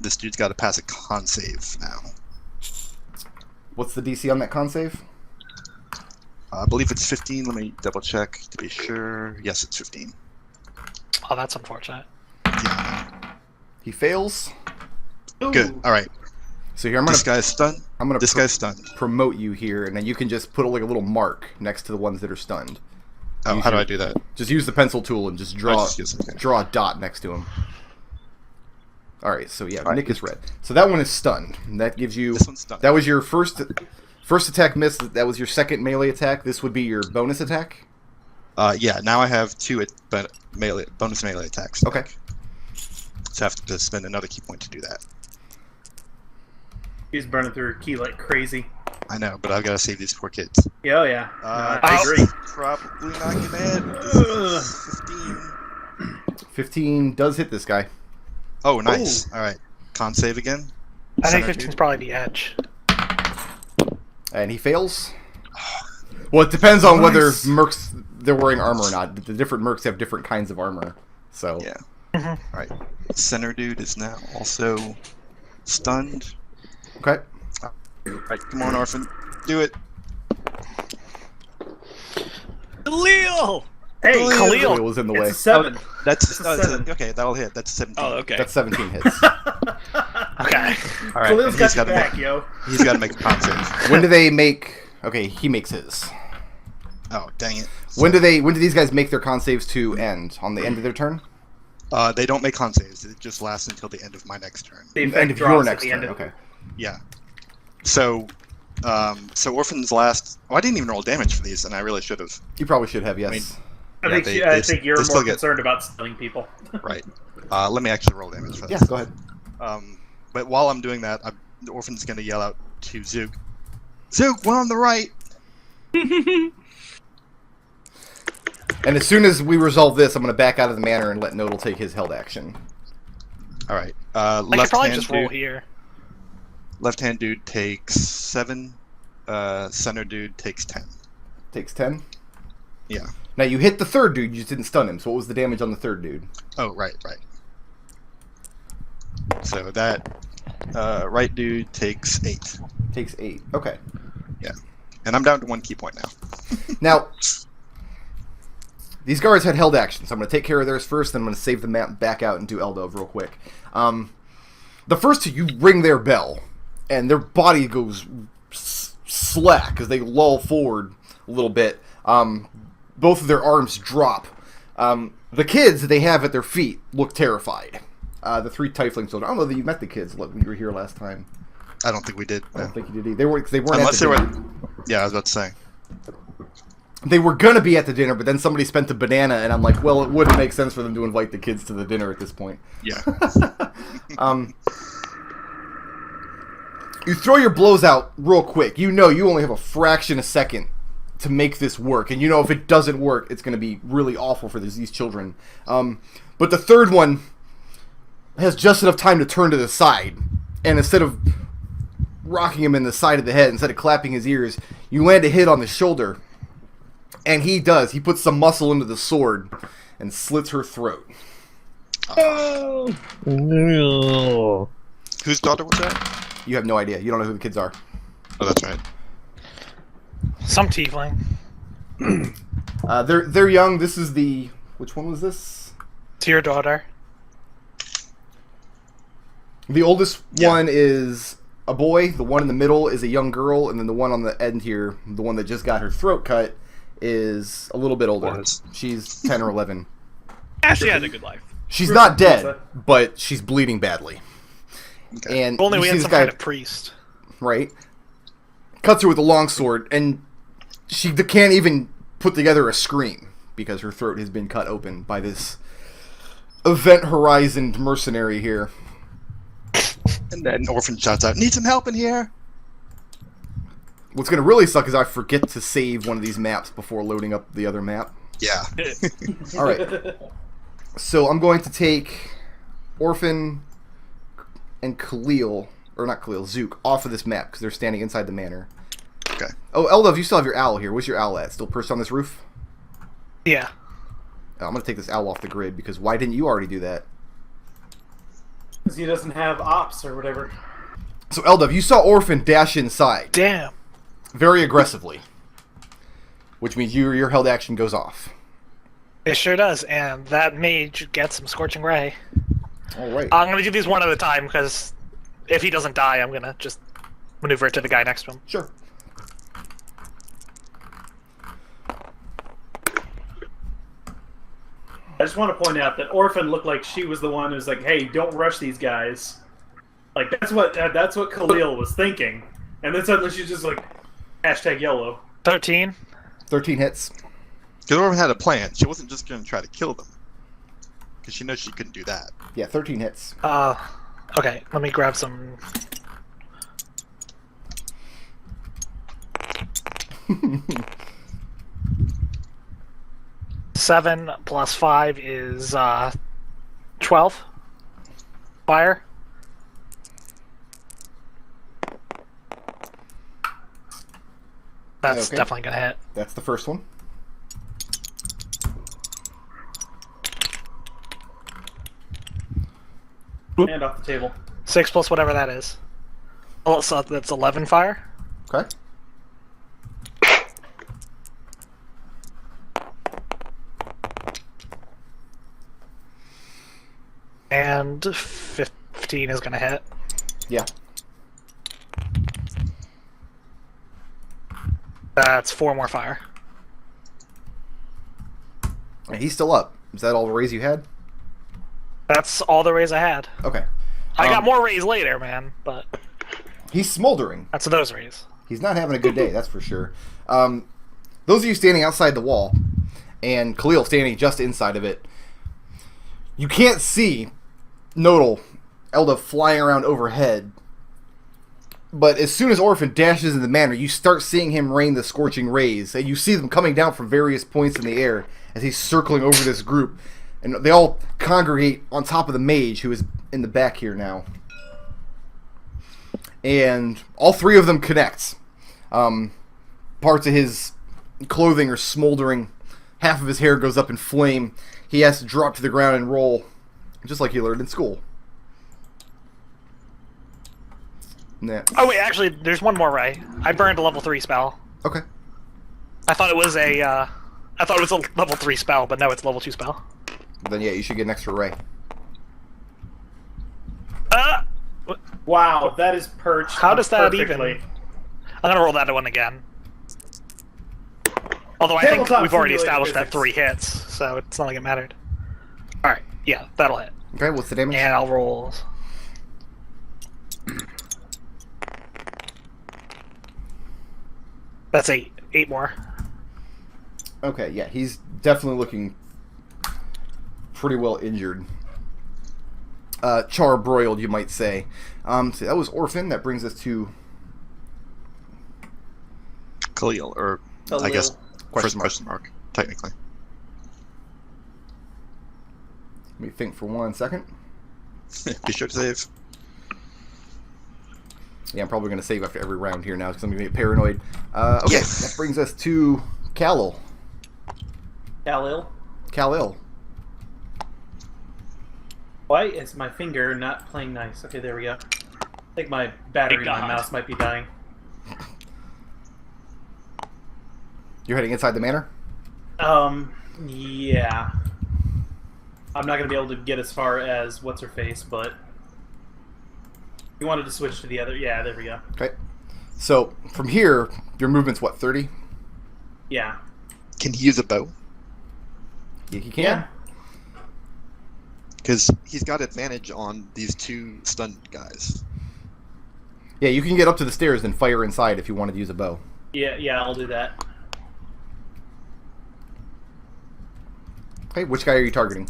F: This dude's got to pass a con save now.
B: What's the DC on that con save?
F: I believe it's 15. Let me double check to be sure. Yes, it's 15.
C: Oh, that's unfortunate.
F: Yeah.
B: He fails.
G: Ooh.
F: Good. All right.
B: So here
F: This guy's stunned. This guy's stunned.
B: promote you here, and then you can just put like a little mark next to the ones that are stunned.
F: Oh, how do I do that?
B: Just use the pencil tool and just draw
F: Okay.
B: draw a dot next to him. All right, so yeah, Nick is red. So that one is stunned. And that gives you.
F: This one's stunned.
B: That was your first attack miss. That was your second melee attack. This would be your bonus attack.
F: Yeah. Now I have 2 bonus melee attacks.
B: Okay.
F: So I have to spend another key point to do that.
G: He's burning through her key like crazy.
F: I know, but I've got to save these poor kids.
G: Yeah, oh yeah. I
F: This
G: agree.
F: is probably not gonna hit. This is 15.
B: 15 does hit this guy.
F: Oh, nice. All right. Con save again.
C: I think
F: Center
C: 15 is
F: dude.
C: probably the edge.
B: And he fails. Well, it depends on whether
F: Nice.
B: mercs they're wearing armor or not. The different mercs have different kinds of armor. So
F: Yeah. All right. Center dude is now also stunned.
B: okay.
F: All right. Come on, Orphan. Do it.
E: Khalil!
G: Hey,
C: Khalil!
B: Khalil was in the way.
G: It's a 7.
F: That's
G: a 7.
F: okay. That'll hit. That's 17.
E: Oh, okay.
B: That's 17 hits.
C: Okay.
F: All right.
G: Khalil's
F: and
G: got your
F: gotta
G: back,
F: make,
G: yo.
F: He's got to make a con save.
B: When do they make? Okay, he makes his.
F: Oh, dang it.
B: When do these guys make their con saves to end? On the end of their turn?
F: They don't make con saves. It just lasts until the end of my next turn.
G: The
B: End
G: effect
B: of your
G: drops at
B: next
G: the
B: turn.
G: end of
B: Okay.
F: Yeah. So, Orphan's last. Oh, I didn't even roll damage for these, and I really should have.
B: You probably should have, yes.
F: Yeah,
G: I think you're
F: they
G: more
F: still get-
G: concerned about stunning people.
F: Right. Let me actually roll damage for
B: Yeah,
F: this.
B: go ahead.
F: But while I'm doing that, the Orphan's going to yell out to Zook. Zook, one on the right.
B: And as soon as we resolve this, I'm going to back out of the manor and let Nodal take his held action.
F: All right.
C: I could
F: Left
C: probably
F: hand
C: just roll
F: dude.
C: here.
F: Left hand dude takes 7. Center dude takes 10.
B: Takes 10.
F: Yeah.
B: Now you hit the third dude, you just didn't stun him. So what was the damage on the third dude?
F: Oh, right. So that right dude takes 8.
B: Takes 8. Okay.
F: And I'm down to 1 key point now.
B: Now, these guards had held actions. So I'm going to take care of theirs first, then I'm going to save the map back out and do Eldove real quick. The first two, you ring their bell, and their body goes slack as they lull forward a little bit. Both of their arms drop. The kids that they have at their feet look terrified. The 3 Tiefling children. I don't know that you met the kids when you were here last time.
F: I don't think we did.
B: I don't think you did either. They weren't
F: Unless
B: at
F: they
B: the
F: were. Yeah, I was about to say.
B: they were gonna be at the dinner, but then somebody spent a banana, and I'm like, well, it wouldn't make sense for them to invite the kids to the dinner at this point.
F: Yeah.
B: You throw your blows out real quick. You know you only have a fraction of a second to make this work, and you know if it doesn't work, it's going to be really awful for these children. But the third one has just enough time to turn to the side, and instead of rocking him in the side of the head, instead of clapping his ears, you land a hit on the shoulder, and he does. He puts some muscle into the sword and slits her throat.
A: Oh. No.
F: Whose daughter was that?
B: You have no idea. You don't know who the kids are.
F: Oh, that's right.
C: Some tiefling.
B: They're young. This is the... Which one was this?
C: It's your daughter.
B: The oldest one is a boy. The one in the middle is a young girl. And then the one on the end here, the one that just got her throat cut, is a little bit older. She's 10 or 11.
E: Ashley had a good life.
B: She's not dead, but she's bleeding badly.
F: Okay.
B: And
C: If only
B: you
C: we
B: see
C: had
B: this
C: some
B: guy,
C: kind of priest.
B: right? Cuts her with a long sword, and she can't even put together a scream because her throat has been cut open by this Event Horizon mercenary here.
F: And then Orphan shouts out, "Need some help in here!"
B: What's going to really suck is I forget to save one of these maps before loading up the other map.
F: Yeah.
B: All right. So I'm going to take Orphan and Khalil, or not Khalil, Zook, off of this map because they're standing inside the manor.
F: Okay.
B: Oh, Eldove, you still have your owl here. Where's your owl at? Still perched on this roof?
C: Yeah.
B: Oh, I'm going to take this owl off the grid because why didn't you already do that?
G: Because he doesn't have ops or whatever.
B: So, Eldove, you saw Orphan dash inside
C: Damn.
B: very aggressively, which means your held action goes off.
C: It sure does, and that mage gets some Scorching Ray.
B: All right.
C: I'm going to do these one at a time, because if he doesn't die, I'm going to just maneuver it to the guy next to him.
B: Sure.
G: I just want to point out that Orphan looked like she was the one who's like, "Hey, don't rush these guys." Like that's what Khalil was thinking, and then suddenly she's just like, #yellow.
C: 13.
B: 13 hits.
F: Because Orphan had a plan. She wasn't just going to try to kill them. Because she knows she couldn't do that.
B: Yeah, 13 hits.
C: Okay, let me grab some... Seven plus 5 is 12. Fire. That's
B: Okay.
C: definitely gonna hit.
B: That's the first one.
G: And off the table.
C: 6 plus whatever that is. Oh, so that's 11 fire.
B: Okay.
C: And 15 is gonna hit.
B: Yeah.
C: That's 4 more fire.
B: And he's still up. Is that all the raise you had?
C: That's all the rays I had.
B: Okay.
C: I got more rays later, man, but
B: He's smoldering.
C: that's those rays.
B: He's not having a good day, that's for sure. Those of you standing outside the wall, and Khalil standing just inside of it, you can't see Nodal, Eldove flying around overhead. But as soon as Orphan dashes in the manor, you start seeing him rain the scorching rays, and you see them coming down from various points in the air as he's circling over this group. And they all congregate on top of the mage, who is in the back here now. And all 3 of them connect. Parts of his clothing are smoldering. Half of his hair goes up in flame. He has to drop to the ground and roll, just like he learned in school.
C: Oh wait, actually, there's one more ray. I burned a level 3 spell.
B: Okay.
C: I thought it was a level 3 spell, but no, it's a level 2 spell.
B: Then yeah, you should get an extra ray.
G: Wow, that is perched.
C: How does that
G: perfectly.
C: even? I'm gonna roll that one again. Although I think
G: Tabletop
C: we've already
G: simulator
C: established that
G: physics.
C: 3 hits, so it's not like it mattered. Alright, yeah, that'll hit.
B: Okay, what's the damage?
C: And I'll roll... That's 8. 8 more.
B: Okay, yeah, he's definitely looking pretty well injured. Charbroiled, you might say. So that was Orphan. That brings us to
F: Khalil, or
G: Khalil.
F: I guess
B: Question
F: question mark, technically.
B: Let me think for 1 second.
F: Be sure to save.
B: Yeah, I'm probably going to save after every round here now because I'm going to get paranoid. Okay, that brings us to Khalil. Khalil.
G: Why is my finger not playing nice? Okay, there we go. I think my battery in my mouse might be dying.
B: You're heading inside the manor?
G: Yeah. I'm not going to be able to get as far as what's-her-face, but... You wanted to switch to the other... Yeah, there we go.
B: Okay. So, from here, your movement's what, 30?
G: Yeah.
F: Can he use a bow?
B: Yeah, he can.
G: Yeah.
F: Because he's got advantage on these 2 stunned guys.
B: Yeah, you can get up to the stairs and fire inside if you wanted to use a bow.
G: Yeah, I'll do that.
B: Okay, which guy are you targeting?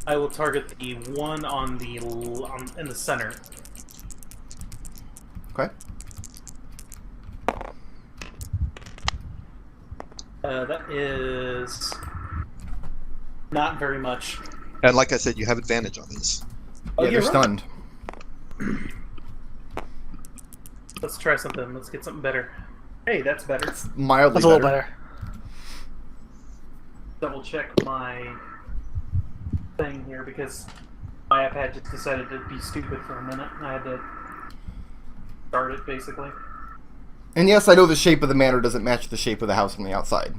G: I will target the one on the in the center.
B: Okay.
G: That is not very much.
F: And like I said, you have advantage on these.
G: Oh,
B: Yeah, they're
G: right.
B: stunned.
G: Let's try something. Let's get something better. Hey, that's better.
B: Mildly
C: That's a little better.
G: Double check my thing here because my iPad just decided to be stupid for a minute. I had to start it basically.
B: And yes, I know the shape of the manor doesn't match the shape of the house from the outside.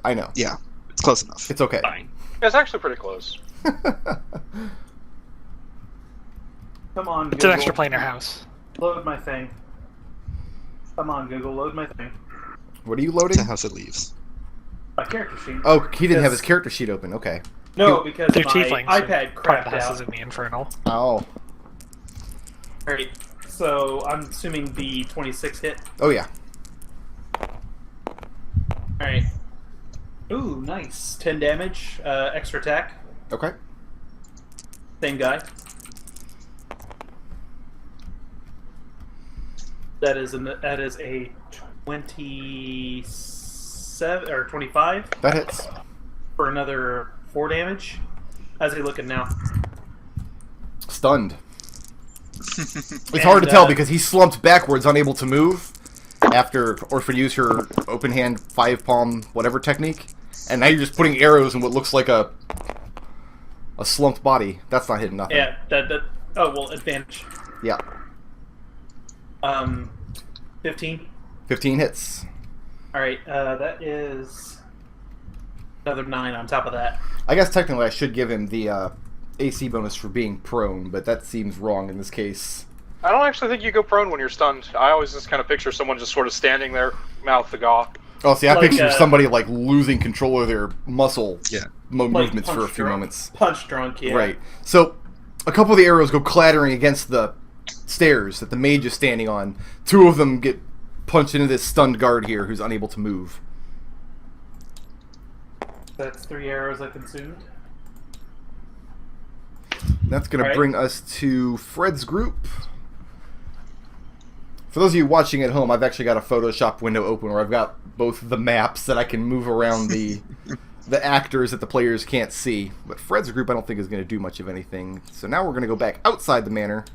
B: I know.
F: Yeah, it's close enough.
B: It's okay.
E: Fine.
D: It's actually pretty close.
G: Come on, Google.
C: It's an extra planar house.
G: Load my thing. Come on, Google, load my thing.
B: What are you
F: It's
B: loading?
F: a house of leaves.
G: My character sheet.
B: Oh, he didn't have his
G: Because-
B: character sheet open. Okay.
G: No, because
C: They're
G: my
C: tieflings.
G: iPad crapped
C: houses
G: out.
C: in the Infernal.
B: Oh.
G: Alright, so I'm assuming the 26 hit.
B: Oh, yeah.
G: Alright. Ooh, nice. 10 damage, extra attack.
B: Okay.
G: Same guy. That is a 27 or 25
B: That hits.
G: for another 4 damage. How's he looking now?
B: Stunned. It's hard to tell because he slumped backwards, unable to move, after Orphan used her open hand 5-palm whatever technique, and now you're just putting arrows in what looks like a slumped body. That's not hitting nothing.
G: Yeah, that oh well, advantage.
B: Yeah.
G: 15.
B: 15 hits.
G: Alright, that is another 9 on top of that.
B: I guess technically I should give him the AC bonus for being prone, but that seems wrong in this case.
D: I don't actually think you go prone when you're stunned. I always just kind of picture someone just sort of standing there, mouth agape.
B: Oh, see, I
G: Like,
B: picture somebody like losing control of their muscle
F: Yeah.
B: movements for a
G: punch
B: few
G: drunk.
B: moments.
G: Punch drunk, yeah.
B: Right. So, a couple of the arrows go clattering against the stairs that the mage is standing on. 2 of them get punched into this stunned guard here who's unable to move.
G: That's 3 arrows I consumed.
B: That's going to
G: Right.
B: bring us to Fred's group. For those of you watching at home, I've actually got a Photoshop window open where I've got both the maps that I can move around the actors that the players can't see. But Fred's group I don't think is going to do much of anything. So now we're going to go back outside the manor.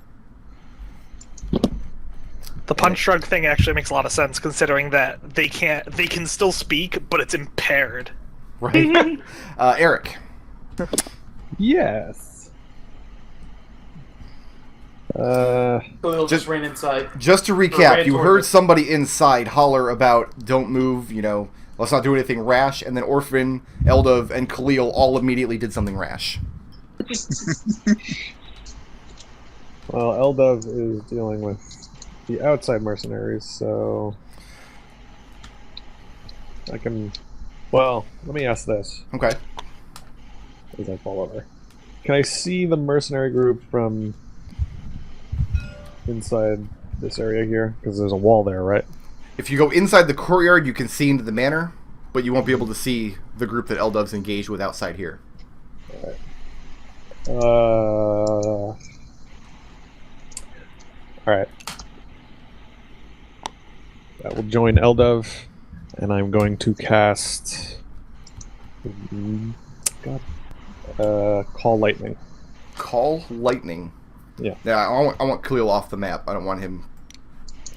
C: The punch drunk thing actually makes a lot of sense considering that they can still speak, but it's impaired.
B: Right. Arik.
A: Yes.
G: Khalil just ran inside.
B: Just to
G: Or
B: recap,
G: ran
B: you
G: toward
B: heard
G: us.
B: somebody inside holler about don't move, let's not do anything rash, and then Orphan, Eldove, and Khalil all immediately did something rash.
A: Well, Eldove is dealing with the outside mercenaries, so I can. Well, let me ask this
B: Okay.
A: as I fall over. Can I see the mercenary group from inside this area here? Because there's a wall there, right?
B: If you go inside the courtyard, you can see into the manor, but you won't be able to see the group that Eldove's engaged with outside here.
A: Alright. I will join Eldove, and I'm going to cast... Call Lightning.
B: Call Lightning.
A: Yeah.
B: Yeah, I want Khalil off the map. I don't want him...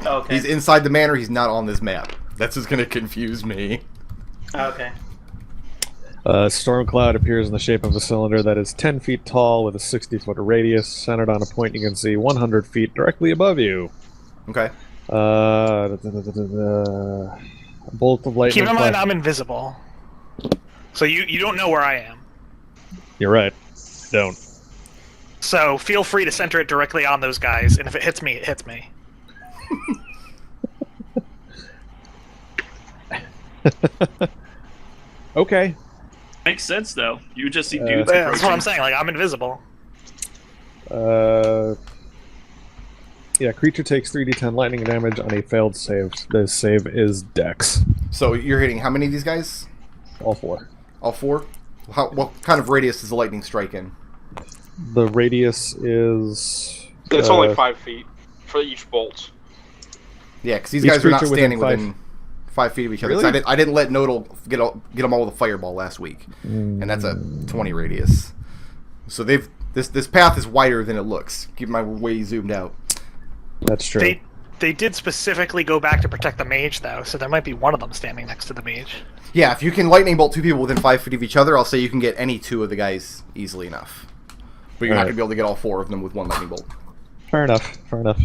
G: Okay.
B: He's inside the manor, he's not on this map. That's just going to confuse me.
G: Okay.
A: A storm cloud appears in the shape of a cylinder that is 10 feet tall with a 60-foot radius, centered on a point you can see 100 feet directly above you.
B: Okay.
A: A bolt of lightning.
C: Keep in mind, I'm invisible. So you don't know where I am.
A: You're right. Don't.
C: So feel free to center it directly on those guys, and if it hits me, it hits me.
A: Okay.
E: Makes sense though. You just see dudes
C: That's
E: approaching.
C: what I'm saying. Like, I'm invisible.
A: Yeah, creature takes 3d10 lightning damage on a failed save. The save is Dex.
B: So you're hitting how many of these guys?
A: All four.
B: All four? What kind of radius does the lightning strike in?
A: The radius is...
D: It's only 5 feet for each bolt.
B: Yeah, because these
A: Each
B: guys are not
A: creature
B: standing
A: within
B: within 5 feet of each other.
A: Really?
B: 'Cause I didn't let Nodal get them all with a fireball last week, and that's a 20 radius. So this path is wider than it looks. Keep my way zoomed out.
A: That's true.
C: They did specifically go back to protect the mage, though, so there might be one of them standing next to the mage.
B: Yeah, if you can lightning bolt 2 people within 5 feet of each other, I'll say you can get any 2 of the guys easily enough. But you're not going to be able to get all 4 of them with 1 lightning bolt.
A: Fair enough. Fair enough.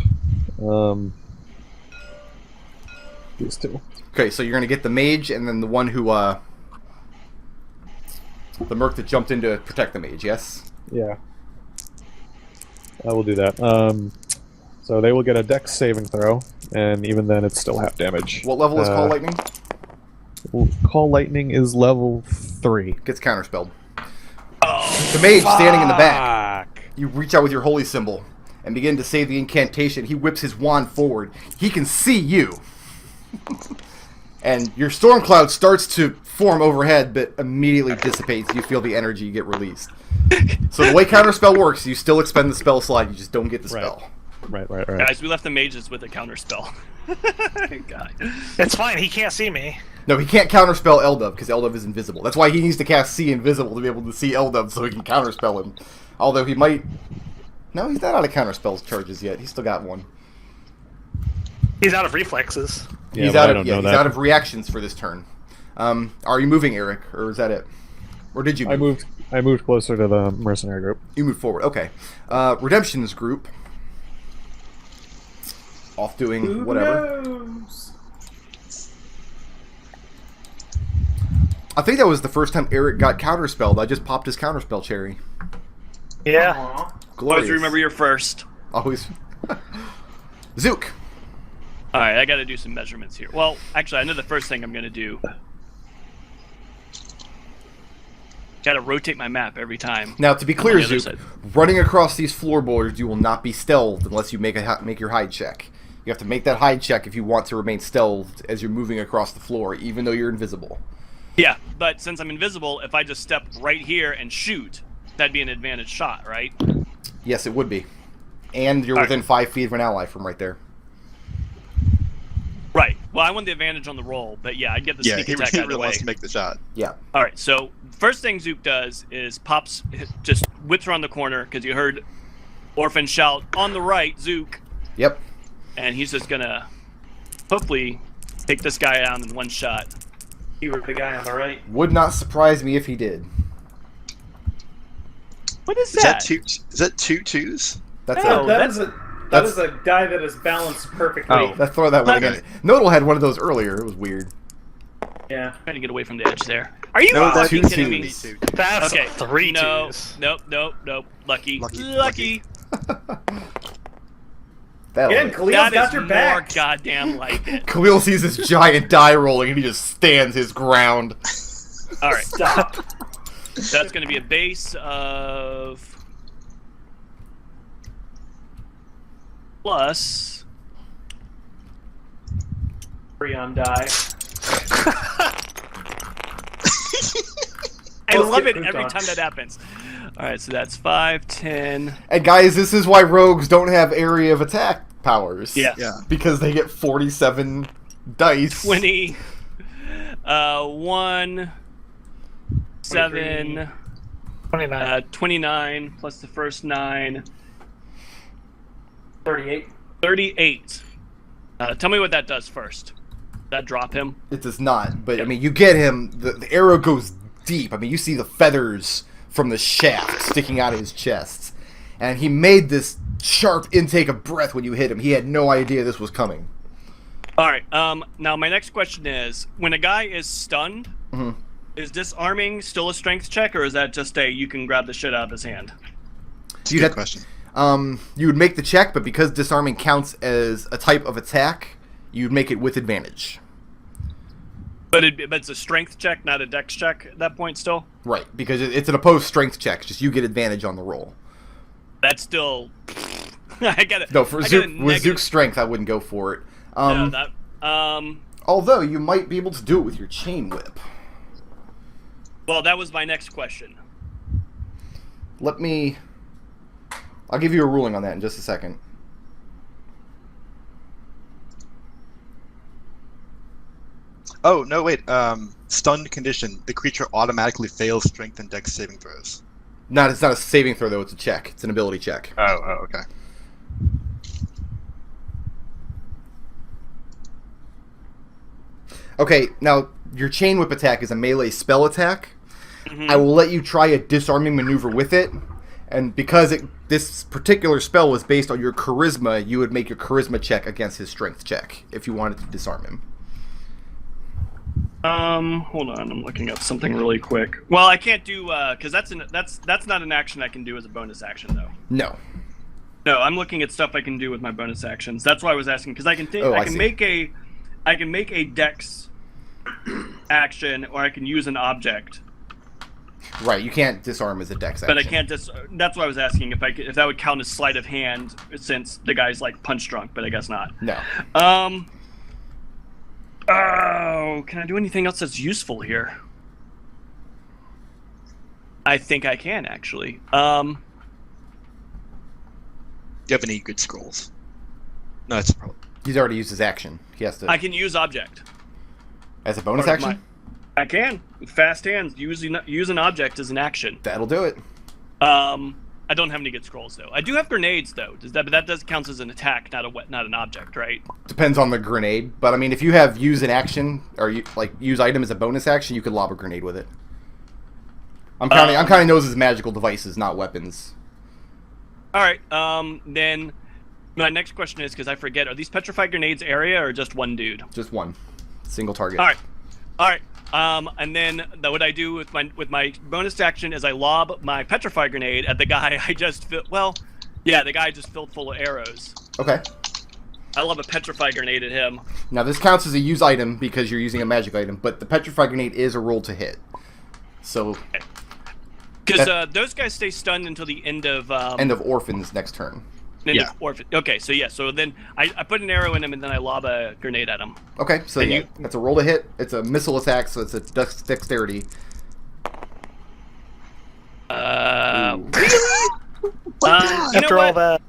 A: These 2.
B: Okay, so you're going to get the mage and then the one who, the merc that jumped in to protect the mage, yes?
A: Yeah. I will do that. So they will get a Dex saving throw, and even then it's still half damage.
B: What level is Call Lightning?
A: Call Lightning is level 3.
B: Gets counterspelled. The mage standing in the back. You reach out with your holy symbol and begin to say the incantation. He whips his wand forward. He can see you. And your storm cloud starts to form overhead, but immediately dissipates. You feel the energy get released. So the way counterspell works, you still expend the spell slot, you just don't get the spell.
A: Right.
E: Guys, we left the mages with a counter spell. God.
C: It's fine, he can't see me.
B: No, he can't counterspell Eldove, because Eldove is invisible. That's why he needs to cast See Invisible to be able to see Eldove so he can counterspell him. Although he might... No, he's not out of counterspell charges yet. He's still got one.
C: He's out of reflexes.
A: Yeah,
B: He's out of reactions for this turn. Are you moving, Arik, or is that it? Or did you move?
A: I moved closer to the mercenary group.
B: You moved forward, okay. Redemption's group. Off doing whatever.
G: Knows?
B: I think that was the first time Arik got counterspelled. I just popped his counterspell cherry.
C: Yeah.
G: Aw.
B: Glorious.
E: Always remember your first.
B: Always. Zook.
E: Alright, I gotta do some measurements here. Well, actually, I know the first thing I'm gonna do. Gotta rotate my map every time.
B: Now, to be
E: I'm
B: clear,
E: on the other
B: Zook,
E: side.
B: running across these floorboards, you will not be stealthed unless you make your hide check. You have to make that hide check if you want to remain stealthed as you're moving across the floor, even though you're invisible.
E: Yeah, but since I'm invisible, if I just step right here and shoot, that'd be an advantage shot, right?
B: Yes, it would be. And you're within 5 feet of an ally from right there.
E: Right. Well, I want the advantage on the roll, but yeah, I'd get the sneak attack
F: he
E: out of the
F: really
E: way.
F: wants to make the shot.
B: Yeah.
E: All right, so first thing Zook does is just whips around the corner, because you heard Orphan shout, "On the right, Zook!"
B: Yep.
E: And he's just gonna, hopefully, take this guy down in one shot.
G: You were the guy on the right.
B: Would not surprise me if he did.
E: What is
F: Is
E: that?
F: that 2 twos?
B: That's
E: No,
B: it.
G: That is a die that is balanced perfectly.
E: Oh.
B: Let's throw that one again. Nodal had one of those earlier. It was weird.
G: Yeah.
E: Trying to get away from the edge there. Are you
F: No,
E: fucking
B: that's
E: kidding me?
B: 2
C: That's
E: Okay,
C: 3
E: no,
C: twos.
E: nope. Lucky.
F: Lucky.
B: That'll
G: Again,
B: hit.
G: Khalil's
E: That
G: got
E: is
G: your
E: more
G: back.
E: goddamn like it.
B: Khalil sees this giant die rolling and he just stands his ground.
E: All right,
G: Stop.
E: that's going to be a base of plus
G: 3 on die.
E: I love it
G: Good
E: every
G: dodge.
E: time that happens. All right, so that's 5, 10.
B: And guys, this is why rogues don't have area of attack powers.
E: Yeah.
F: Yeah.
B: Because they get 47 dice.
E: 20. 1, 7,
C: 29.
E: 29 plus the first 9.
G: 38.
E: 38. Tell me what that does first. Does that drop him?
B: It does not, but I mean, you get him. The arrow goes deep. I mean, you see the feathers from the shaft sticking out of his chest, and he made this sharp intake of breath when you hit him. He had no idea this was coming.
E: All right. Now my next question is: when a guy is stunned,
B: Mhm.
E: is disarming still a strength check, or is that just a you can grab the shit out of his hand?
F: It's a
B: You'd
F: good
B: have-
F: question.
B: You would make the check, but because disarming counts as a type of attack, you'd make it with advantage.
E: But it's a strength check, not a dex check at that point. Still,
B: Right, because it's an opposed strength check. Just you get advantage on the roll.
E: that's still. I got it.
B: No, for Zook, with Zook's strength, I wouldn't go for it. Although you might be able to do it with your chain whip.
E: Well, that was my next question.
B: I'll give you a ruling on that in just a second.
F: Oh, no, wait. Stunned condition. The creature automatically fails strength and dex saving throws.
B: It's not a saving throw though. It's a check. It's an ability check.
F: Oh, okay.
B: Okay, now your chain whip attack is a melee spell attack.
E: Mhm.
B: I will let you try a disarming maneuver with it, and because this particular spell was based on your charisma, you would make your charisma check against his strength check if you wanted to disarm him.
E: Hold on, I'm looking up something really quick. Well, I can't do because that's not an action I can do as a bonus action though.
B: No.
E: No, I'm looking at stuff I can do with my bonus actions. That's why I was asking because I can
B: Oh, I
E: I can
B: see.
E: make a dex action or I can use an object,
B: Right, you can't disarm as a dex action.
E: but I can't that's why I was asking if that would count as sleight of hand since the guy's like punch drunk, but I guess not.
B: No.
E: Oh, can I do anything else that's useful here? I think I can actually.
F: Do you have any good scrolls? No, that's a problem.
B: He's already used his action. He has to...
E: I can use object.
B: as a bonus
E: Part of
B: action?
E: I can. With fast hands, use an object as an action.
B: That'll do it.
E: I don't have any good scrolls though. I do have grenades though. But that does count as an attack, not an object, right?
B: Depends on the grenade. But, I mean, if you have use an action, or use item as a bonus action, you could lob a grenade with it. I'm counting those as magical devices, not weapons.
E: All right. Then my next question is because I forget: are these petrified grenades area or just one dude?
B: Just one. Single target.
E: All right. And then what I do with my bonus action is I lob my petrified grenade at the guy I just filled. Well, yeah, the guy I just filled full of arrows.
B: Okay.
E: I lob a petrified grenade at him.
B: Now, this counts as a use item because you're using a magic item, but the petrified grenade is a roll to hit. So,
E: Because those guys stay stunned until the end of
B: Orphan's next turn.
F: Yeah.
E: Orphan. Okay, so then I put an arrow in him and then I lob a grenade at him.
B: Okay, so
E: And
B: that's a roll to hit. It's a missile attack, so it's a dexterity.
E: Really?
C: After all that,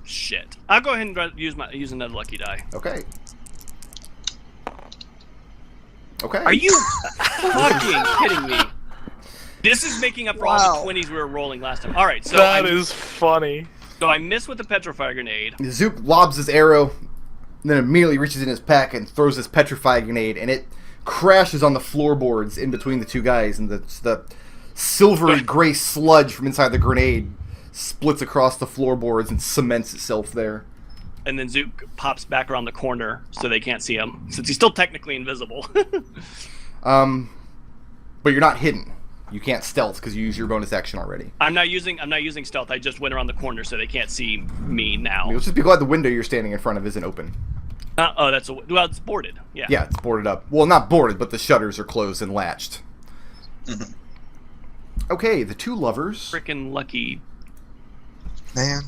E: Shit. I'll go ahead and use another lucky die.
B: Okay. Okay.
E: Are you fucking kidding me? This is making up for all the 20s we were rolling last time. All right, so
C: that is funny.
E: So I miss with the petrified grenade.
B: Zook lobs his arrow, and then immediately reaches in his pack and throws his petrified grenade, and it crashes on the floorboards in between the two guys, and the silvery gray sludge from inside the grenade splits across the floorboards and cements itself there.
E: And then Zook pops back around the corner so they can't see him, since he's still technically invisible.
B: But you're not hidden. You can't stealth because you use your bonus action already.
E: I'm not using stealth. I just went around the corner so they can't see me now.
B: I mean, let's just be glad the window you're standing in front of isn't open.
E: It's boarded. Yeah.
B: Yeah, it's boarded up. Well, not boarded, but the shutters are closed and latched.
F: Mhm.
B: Okay, the two lovers.
E: Freaking lucky.
F: Man.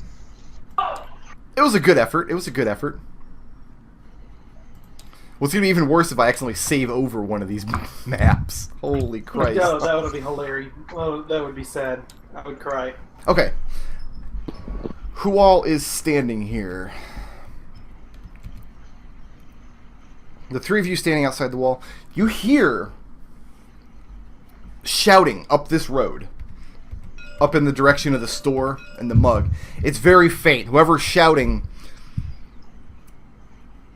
B: It was a good effort. What's going to be even worse if I accidentally save over one of these maps. Holy Christ.
G: No, that would be hilarious. Well, that would be sad. I would cry.
B: Okay. Who all is standing here? The three of you standing outside the wall. You hear shouting up this road. Up in the direction of the store and the mug. It's very faint. Whoever's shouting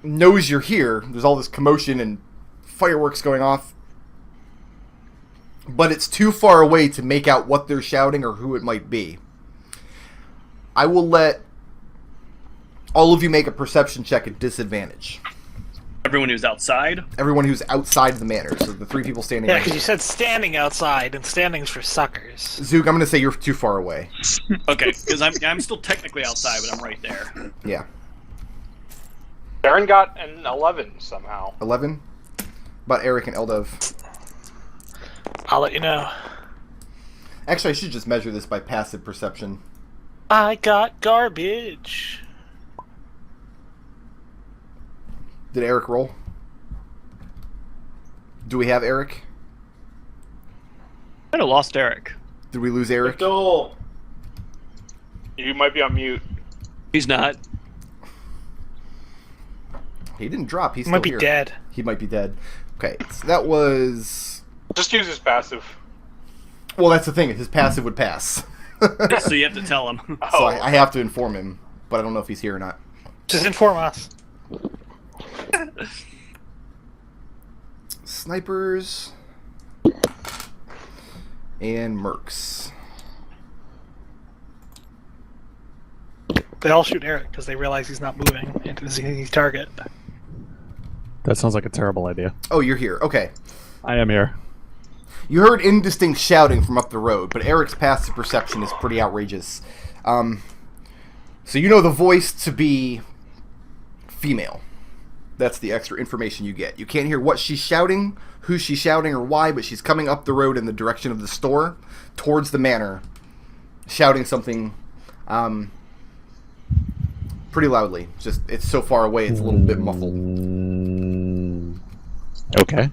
B: knows you're here. There's all this commotion and fireworks going off. But it's too far away to make out what they're shouting or who it might be. I will let all of you make a perception check at disadvantage.
E: Everyone who's outside?
B: Everyone who's outside of the manor. So the three people standing
C: Yeah,
B: right
C: because
B: here.
C: you said standing outside, and standing's for suckers.
B: Zook, I'm going to say you're too far away.
E: Okay, because I'm still technically outside, but I'm right there.
B: Yeah.
D: Tarin got an 11 somehow.
B: 11? About Arik and Eldove.
C: I'll let you know.
B: Actually, I should just measure this by passive perception.
C: I got garbage.
B: Did Arik roll? Do we have Arik?
E: I have lost Arik.
B: Did we lose Arik?
G: McDohl.
D: You might be on mute.
E: He's not.
B: He didn't drop. He's
C: He
B: still
C: might be
B: here.
C: dead.
B: He might be dead. Okay, so that was...
D: Just use his passive.
B: Well, that's the thing. His passive would pass.
E: So you have to tell him.
B: So I have to inform him, but I don't know if he's here or not.
C: Just inform us.
B: Snipers and mercs.
C: They all shoot Eric because they realize he's not moving into his target.
A: That sounds like a terrible idea.
B: Oh, you're here. Okay.
A: I am here.
B: You heard indistinct shouting from up the road, but Eric's passive perception is pretty outrageous. So you know the voice to be female. That's the extra information you get. You can't hear what she's shouting, who she's shouting, or why, but she's coming up the road in the direction of the store, towards the manor, shouting something pretty loudly. Just, it's so far away, it's a little bit muffled.
A: Okay.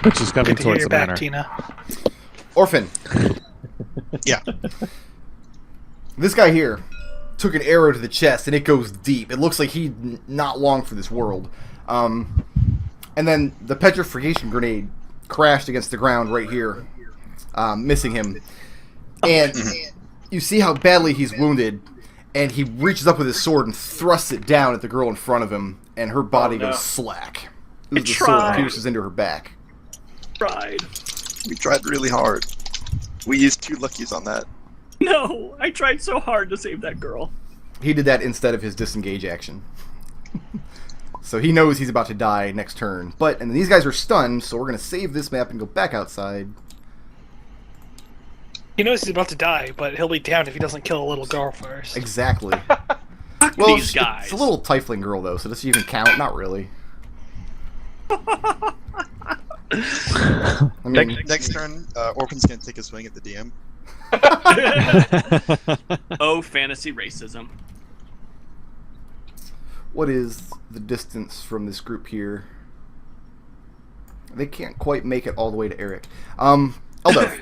A: But she's coming
C: Good to hear
A: towards
C: your
A: the
C: back,
A: manor.
C: Tina.
B: Orphan.
F: Yeah.
B: This guy here took an arrow to the chest, and it goes deep. It looks like he's not long for this world. And then the petrification grenade crashed against the ground right here, missing him. And you see how badly he's wounded, and he reaches up with his sword and thrusts it down at the girl in front of him, and her body goes slack. As the sword pierces into her back.
F: We tried really hard. We used 2 luckies on that.
E: No, I tried so hard to save that girl.
B: He did that instead of his disengage action. So he knows he's about to die next turn. And these guys are stunned, so we're going to save this map and go back outside.
C: He knows he's about to die, but he'll be damned if he doesn't kill a little girl first.
B: Exactly.
E: Fuck
B: Well,
E: these guys.
B: it's a little Tiefling girl, though, so does she even count? Not really. I mean,
F: Next turn, Orphan's gonna take a swing at the DM.
E: Oh, fantasy racism.
B: what is the distance from this group here? They can't quite make it all the way to Arik. Eldove,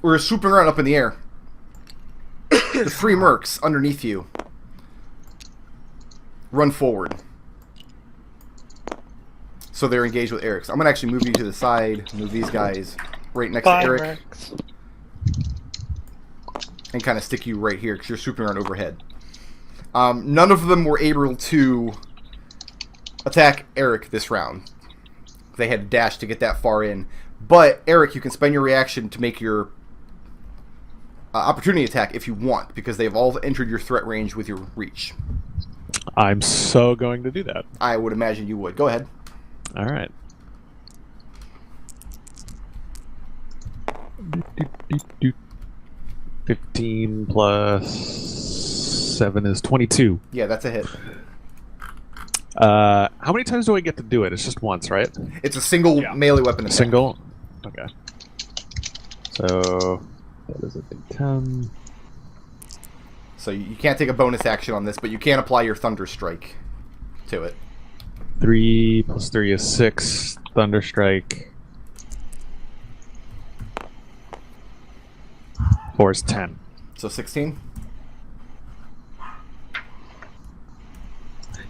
B: we're swooping around up in the air. The 3 mercs underneath you run forward. So they're engaged with Arik. So I'm going to actually move you to the side, move these guys right next to Arik, and kind of stick you right here because you're swooping around overhead. None of them were able to attack Arik this round. They had to dash to get that far in. But, Arik, you can spend your reaction to make your opportunity attack if you want, because they've all entered your threat range with your reach.
A: I'm so going to do that.
B: I would imagine you would. Go ahead.
A: All right. 15 plus 7 is 22.
B: Yeah, that's a hit.
A: How many times do I get to do it? It's just once, right?
B: It's a single melee weapon attack.
A: Single? Okay. So, that is a big 10.
B: So you can't take a bonus action on this, but you can apply your Thunder Strike to it.
A: 3 plus 3 is 6. Thunderstrike. 4 is 10.
B: So 16?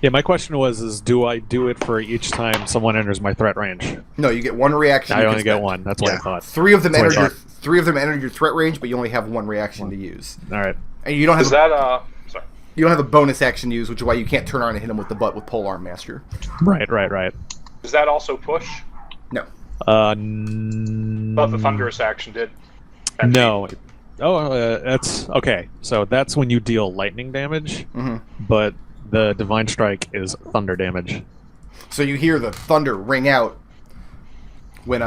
A: Yeah, my question was, do I do it for each time someone enters my threat range?
B: No, you get one reaction.
A: I
B: you
A: only
B: can
A: get
B: spend.
A: one. That's what I thought.
B: Three of them
A: That's
B: enter
A: what I
B: your three of them enter your threat range, but you only have one reaction to use.
A: All right.
B: And you don't have
D: Is that sorry?
B: you don't have a bonus action to use, which is why you can't turn around and hit him with the butt with Polearm Master.
A: Right.
D: Is that also push?
B: No.
D: But the thunderous action did.
A: No. Oh, that's okay. So that's when you deal lightning damage, but the divine strike is thunder damage.
B: So you hear the thunder ring out when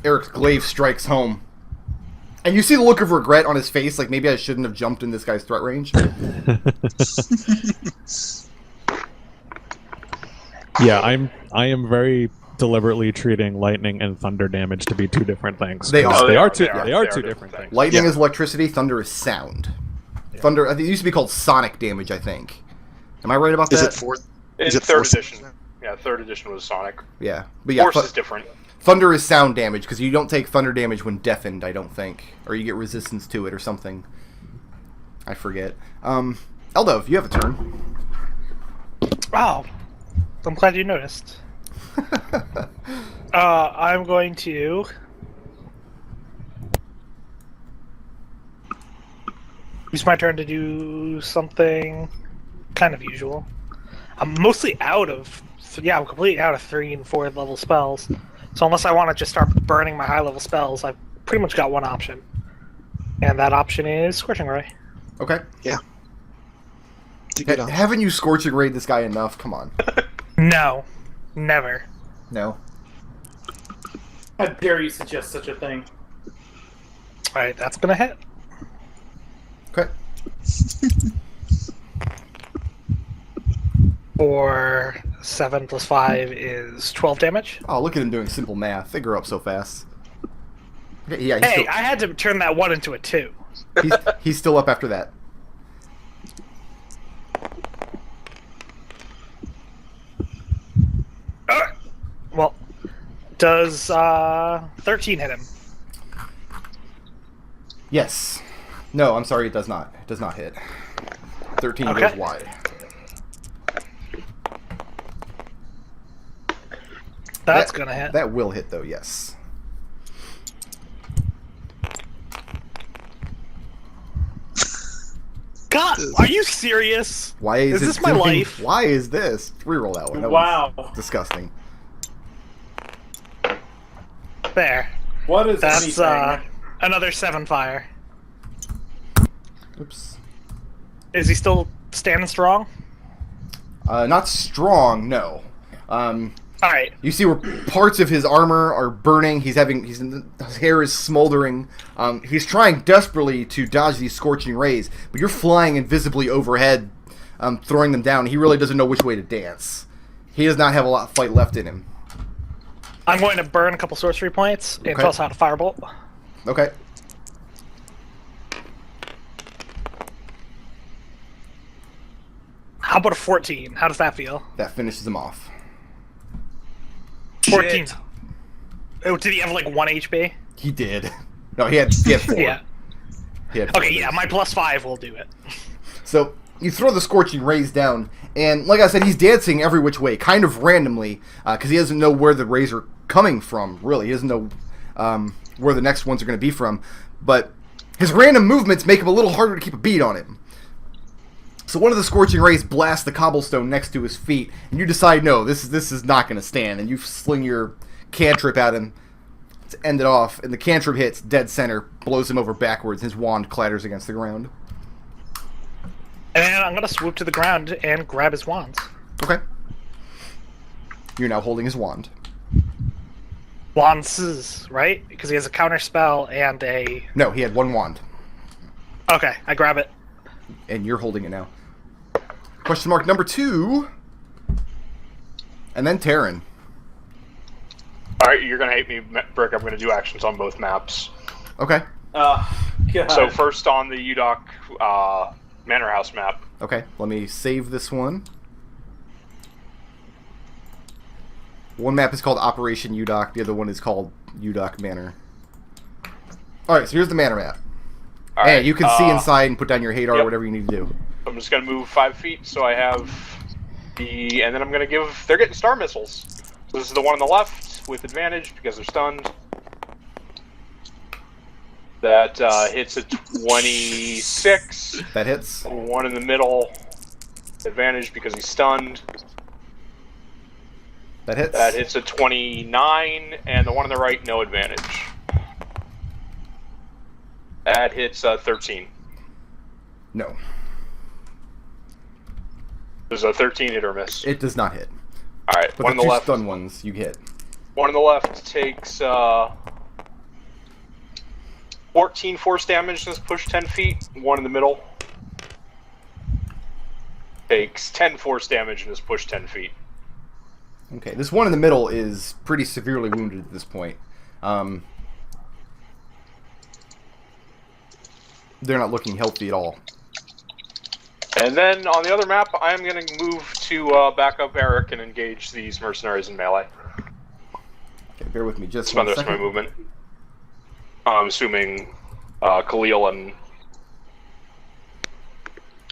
B: Eric's glaive strikes home. And you see the look of regret on his face, like maybe I shouldn't have jumped in this guy's threat range.
A: Yeah, I am very deliberately treating lightning and thunder damage to be two different things.
B: They are.
A: They are two
D: different
A: different things.
B: Lightning is electricity, thunder is sound.
A: Yeah.
B: Thunder, I think it used to be called sonic damage, I think. Am I right about that?
F: Is it fourth?
D: In
F: Is it
D: third
F: fourth?
D: edition. Yeah, third edition was Sonic.
B: Yeah. But yeah,
D: Force is different.
B: thunder is sound damage, because you don't take thunder damage when deafened, I don't think. Or you get resistance to it or something. I forget. Eldove, you have a turn.
C: Oh, I'm glad you noticed. I'm going to use my turn to do something kind of usual. I'm mostly I'm completely out of 3 and 4 level spells. So unless I want to just start burning my high level spells, I've pretty much got one option. And that option is Scorching Ray.
B: Okay.
F: Yeah. Good on.
B: Haven't you Scorching Rayed this guy enough? Come on.
C: No. Never.
B: No.
G: How dare you suggest such a thing?
C: Alright, that's gonna hit.
B: Okay.
C: For 7 plus 5 is 12 damage.
B: Oh, look at him doing simple math. They grow up so fast. Okay, yeah,
C: Hey, I had to turn that 1 into a 2.
B: he's still up after that.
C: Well, does 13 hit him?
B: Yes. No, I'm sorry, it does not. It does not hit. 13
C: Okay.
B: goes wide.
C: That's gonna hit.
B: That will hit, though, yes.
C: God, are you serious?
B: Why is
C: this my life?
B: Why is this? Reroll that one. That
G: Wow.
B: was disgusting.
C: There.
G: What is
C: That's
G: anything?
C: another 7 fire.
B: Oops.
C: Is he still standing strong?
B: Not strong, no.
C: Alright.
B: You see where parts of his armor are burning. His hair is smoldering. He's trying desperately to dodge these scorching rays, but you're flying invisibly overhead, throwing them down. He really doesn't know which way to dance. He does not have a lot of fight left in him.
C: I'm going to burn a couple sorcery points and
B: Okay.
C: toss out a firebolt.
B: Okay.
C: How about a 14? How does that feel?
B: That finishes him off.
C: 14. Oh, did he have like 1 HP?
B: He did. No, he had 4.
C: Yeah.
B: He had 4
C: Okay, yeah, my plus 5 will do it.
B: So you throw the scorching rays down, and like I said, he's dancing every which way, kind of randomly, because he doesn't know where the rays are coming from. Really, he doesn't know where the next ones are going to be from. But his random movements make him a little harder to keep a beat on him. So one of the scorching rays blasts the cobblestone next to his feet, and you decide, no, this is not going to stand, and you sling your cantrip at him to end it off, and the cantrip hits dead center, blows him over backwards, and his wand clatters against the ground.
C: And then I'm going to swoop to the ground and grab his wands.
B: Okay. You're now holding his wand.
C: Wands, right? Because he has a counter spell and a...
B: No, he had one wand,
C: Okay, I grab it.
B: and you're holding it now. Question mark number 2. And then Tarin.
D: Alright, you're gonna hate me, Brick. I'm gonna do actions on both maps.
B: Okay.
G: God.
D: So first on the Eudach Manor House map.
B: Okay, let me save this one. One map is called Operation Eudach. The other one is called Eudach Manor. Alright, so here's the manor map.
D: All
B: Hey,
D: right,
B: you can see inside and put down your Hadar or
D: yep.
B: whatever you need to do.
D: I'm just gonna move 5 feet, so I have the, and then I'm gonna give. They're getting star missiles. So this is the one on the left with advantage because they're stunned. That hits a 26.
B: That hits.
D: One in the middle, advantage because he's stunned.
B: That hits.
D: That hits a 29, and the one on the right, no advantage. That hits 13.
B: No.
D: There's a 13 hit or miss.
B: It does not hit.
D: Alright,
B: But
D: one on
B: the
D: the
B: two
D: left.
B: stun ones, you hit.
D: One on the left takes 14 force damage and is pushed 10 feet. One in the middle takes 10 force damage and is pushed 10 feet.
B: Okay, this one in the middle is pretty severely wounded at this point. They're not looking healthy at all.
D: And then on the other map, I am going to move to back up Arik and engage these mercenaries in melee.
B: Okay, bear with me just
D: Spend
B: one
D: the rest of my
B: second.
D: movement. I'm assuming Khalil and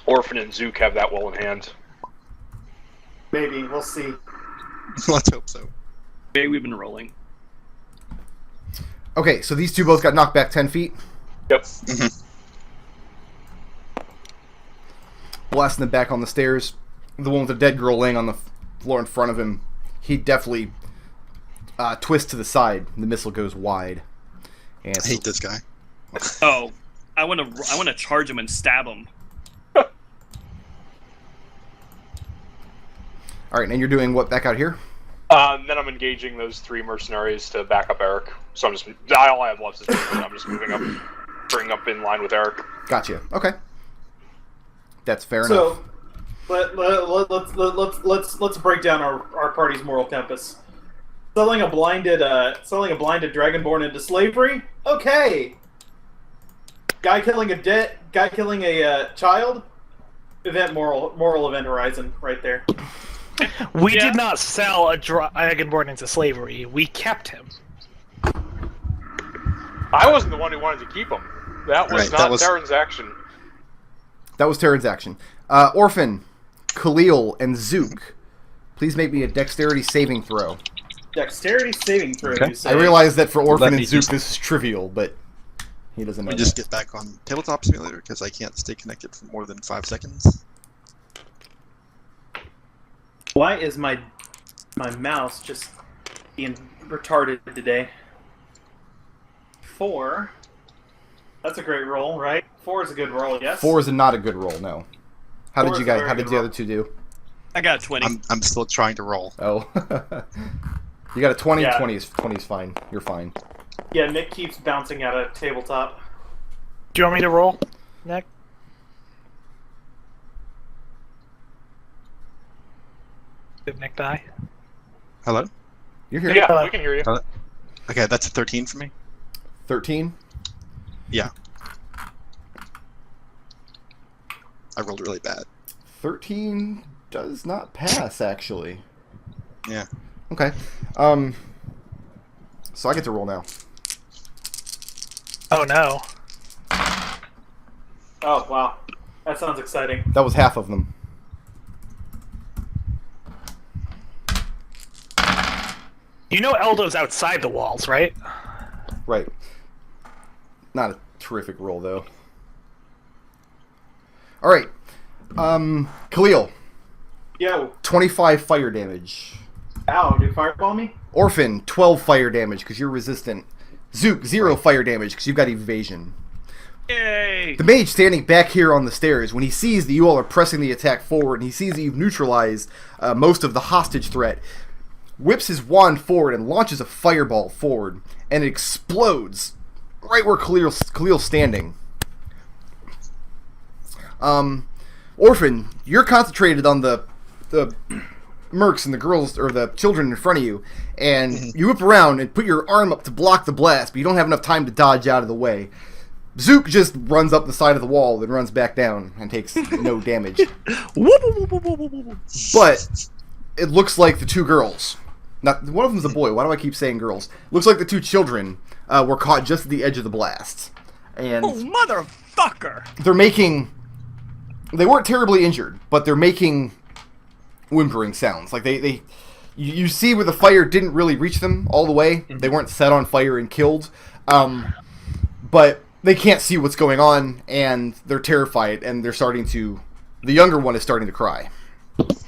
D: Orphan and Zook have that well in hand.
G: Maybe, we'll see.
F: Let's hope so.
E: Maybe we've been rolling.
B: Okay, so these two both got knocked back 10 feet.
D: Yep.
B: Blasting them back on the stairs. The one with the dead girl laying on the floor in front of him, he definitely twists to the side. And the missile goes wide. And
F: I hate this guy.
E: Oh, I want to charge him and stab him.
B: Alright, and you're doing what back out here?
D: Then I'm engaging those 3 mercenaries to back up Arik. So I'm just all I have left is movement. I'm just moving up, bring up in line with Arik.
B: Gotcha. Okay. That's fair
G: So,
B: enough.
G: let's break down our party's moral compass. Selling a blinded dragonborn into slavery? Okay. Guy killing a child? Moral event horizon right there.
C: We did not sell a dragonborn into slavery. We kept him.
D: I wasn't the one who wanted to keep him. That was
F: Right,
D: not
F: that was-
D: Tarin's action.
B: That was Tarin's action. Orphan, Khalil, and Zook, please make me a dexterity saving throw.
G: Dexterity saving throw.
A: Okay.
G: You say.
B: I realize that for Orphan
A: Let me
B: and Zook
A: just-
B: this is trivial, but he doesn't know
F: We just
B: that.
F: get back on Tabletop Simulator because I can't stay connected for more than 5 seconds.
G: Why is my mouse just being retarded today? 4. That's a great roll, right? 4 is a good roll, yes?
B: 4 is not a good roll, no. How
G: Four
B: did
G: is
B: you
G: a
B: guys?
G: very
B: How did
G: good
B: the
G: roll.
B: other two do?
E: I got a 20.
F: I'm still trying to roll.
B: Oh, you got a 20.
G: Yeah.
B: 20 is fine. You're fine.
G: Yeah, Nick keeps bouncing out of tabletop.
C: Do you want me to roll, Nick? Did Nick die?
F: Hello?
B: You're here.
D: Yeah, we can hear you.
F: Okay, that's a 13 for me.
B: 13.
F: Yeah. I rolled really bad.
B: 13 does not pass, actually.
F: Yeah.
B: Okay. So I get to roll now.
C: Oh no.
G: Oh, wow. That sounds exciting.
B: That was half of them.
C: You know Eldove's outside the walls, right?
B: Right. Not a terrific roll, though. Alright. Khalil.
G: Yo,
B: 25 fire damage.
G: ow, do fireball me?
B: Orphan, 12 fire damage because you're resistant. Zook, 0 fire damage because you've got evasion.
E: Yay!
B: The mage standing back here on the stairs, when he sees that you all are pressing the attack forward and he sees that you've neutralized most of the hostage threat, whips his wand forward and launches a fireball forward, and it explodes right where Khalil's standing. Orphan, you're concentrated on the mercs and the girls, or the children in front of you, and you whip around and put your arm up to block the blast, but you don't have enough time to dodge out of the way. Zook just runs up the side of the wall, then runs back down and takes no damage. But it looks like the two girls Not one of them's a boy. Why do I keep saying girls? Looks like the two children were caught just at the edge of the blast, and
E: Oh, motherfucker!
B: they're making. They weren't terribly injured, but they're making whimpering sounds. Like you see where the fire didn't really reach them all the way. They weren't set on fire and killed, but they can't see what's going on, and they're terrified, and they're starting to. The younger one is starting to cry.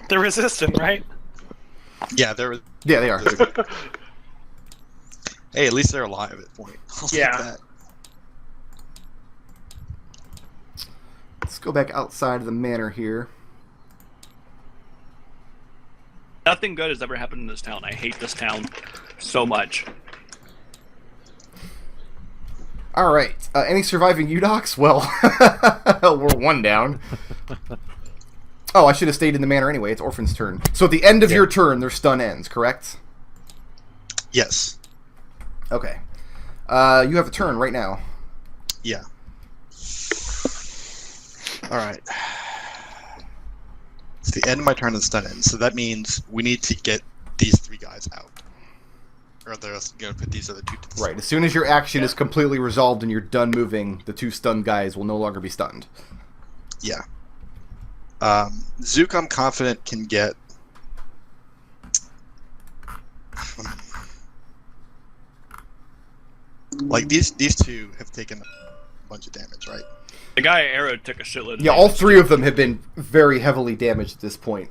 C: They're resistant, right?
F: Yeah, they're.
B: Yeah, they are.
F: Hey, at least they're alive at point. I'll take
G: Yeah.
F: that.
B: Let's go back outside of the manor here.
E: Nothing good has ever happened in this town. I hate this town so much.
B: All right. Any surviving Eudachs? Well, we're one down. Oh, I should have stayed in the manor anyway. It's Orphan's turn. So at the end of your turn, their stun ends, correct?
F: Yes.
B: Okay. You have a turn right now.
F: Yeah. All right. It's the end of my turn and stun ends, so that means we need to get these 3 guys out. Or they're going to put these other 2 to the
B: Right. As soon as your action is completely resolved and you're done moving, the 2 stunned guys will no longer be stunned.
F: Yeah. Zook, I'm confident, can get... Like, these 2 have taken a bunch of damage, right?
E: The guy arrowed took a shitload of
B: Yeah, all
E: damage.
B: 3 of them have been very heavily damaged at this point.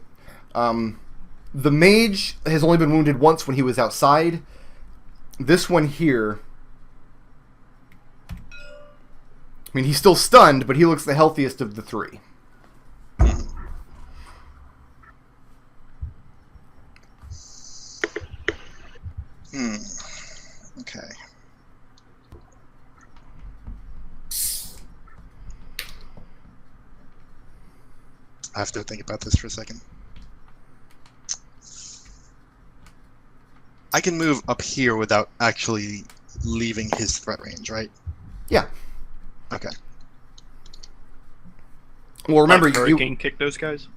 B: The mage has only been wounded once when he was outside. This one here... I mean, he's still stunned, but he looks the healthiest of the 3.
F: Okay. I have to think about this for a second. I can move up here without actually leaving his threat range, right?
B: Yeah.
F: Okay.
B: Well, remember, you...
E: Hurricane kick those guys?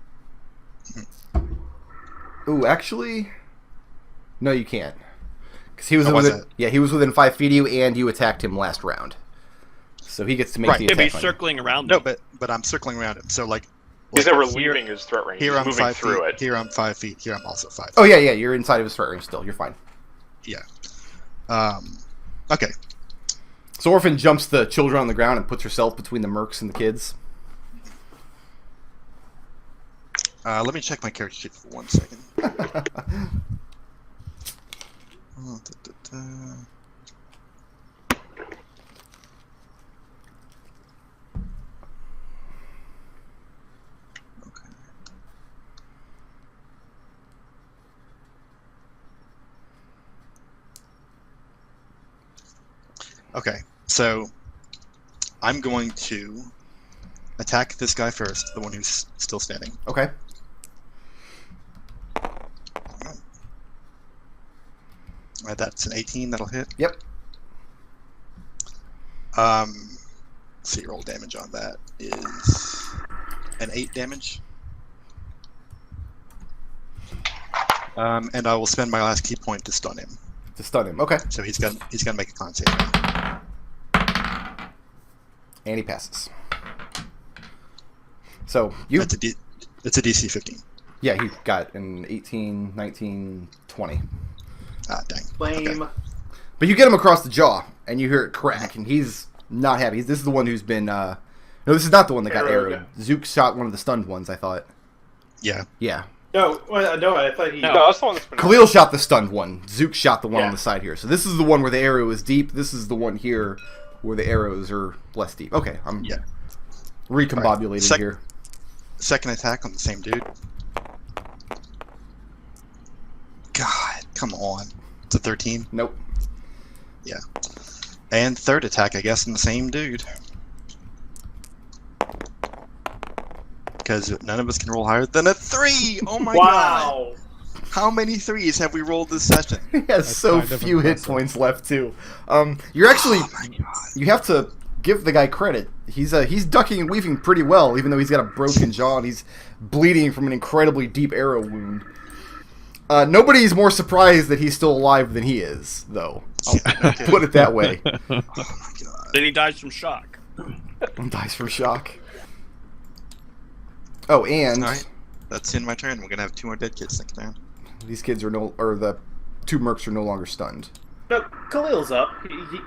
B: Ooh, actually... No, you can't. Because he was
F: Oh, what's
B: within...
F: that?
B: Yeah, he was within 5 feet of you, and you attacked him last round. So he gets to make
F: Right.
B: the
E: He'd be
B: attack on you.
E: circling around
F: No,
E: them.
F: but I'm circling around him. So like
D: He's never
F: here,
D: leaving his threat range.
F: here
D: He's
F: I'm
D: moving
F: 5
D: through
F: feet.
D: it.
F: Here I'm 5 feet. Here I'm also 5 feet.
B: Oh, yeah, you're inside of his threat range still. You're fine.
F: Yeah. Okay.
B: So Orphan jumps the children on the ground and puts herself between the mercs and the kids.
F: Let me check my character sheet for 1 second. Oh, Okay, so I'm going to attack this guy first, the one who's still standing.
B: Okay.
F: That's an 18, that'll hit.
B: Yep.
F: See, roll damage on that is an 8 damage. And I will spend my last key point to stun him.
B: To stun him. Okay.
F: So he's gonna make a con save.
B: And he passes. So you...
F: It's a DC 15.
B: Yeah, he got an 18, 19, 20.
F: Ah, dang.
G: Lame.
F: Okay.
B: But you get him across the jaw, and you hear it crack, and he's not happy. This is the one who's been... No, this is not the one that got
G: Arrowed.
B: arrowed. Zook shot one of the stunned ones, I thought.
F: Yeah.
B: Yeah.
G: No, I thought he.
D: No, that's the one that's been.
B: Khalil shot the stunned one. Zook shot the one
G: Yeah.
B: on the side here. So this is the one where the arrow is deep. This is the one here where the arrows are less deep. Okay, I'm
F: Yeah.
B: recombobulating
F: Right.
B: here.
F: Second attack on the same dude. God, come on. It's a 13.
B: Nope.
F: Yeah. And third attack, I guess, on the same dude. Because none of us can roll higher than a 3! Oh my god!
G: Wow.
F: How many 3s have we rolled this session?
B: He has
A: That's
B: so
A: kind of
B: few hit
A: impressive.
B: points left too. You're actually
F: Oh my god.
B: you have to give the guy credit. He's ducking and weaving pretty well, even though he's got a broken jaw and he's bleeding from an incredibly deep arrow wound. Nobody's more surprised that he's still alive than he is, though. I'll put it that way.
F: Oh my god.
E: Then he dies from shock.
B: Dies from shock. Oh, and
F: Alright. That's in my turn. We're gonna have 2 more dead kids next turn.
B: these kids are the 2 mercs are no longer stunned.
G: No, Khalil's up.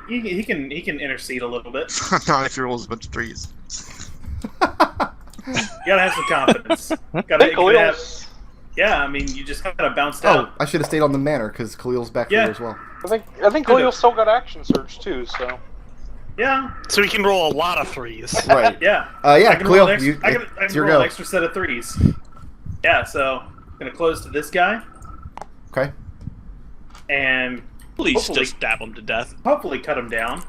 G: He can intercede a little bit.
F: Not if he rolls a bunch of 3s.
G: You gotta have some confidence. Gotta,
D: Khalil's...
G: yeah, I mean, you just gotta bounce
B: Oh,
G: down.
B: I should have stayed on the manor because Khalil's back
G: Yeah.
B: there as well.
D: I think Khalil's still got action surge too, so...
G: Yeah,
C: So we can roll a lot of 3s.
B: Right.
G: yeah.
B: Yeah,
G: I can roll
B: Khalil,
G: an extra,
B: you,
G: I can
B: it's your
G: roll
B: go.
G: an extra set of 3s. Yeah, so I'm gonna close to this guy
B: Okay.
G: and
E: Please
G: Hopefully.
E: just stab him to death.
G: hopefully cut him down.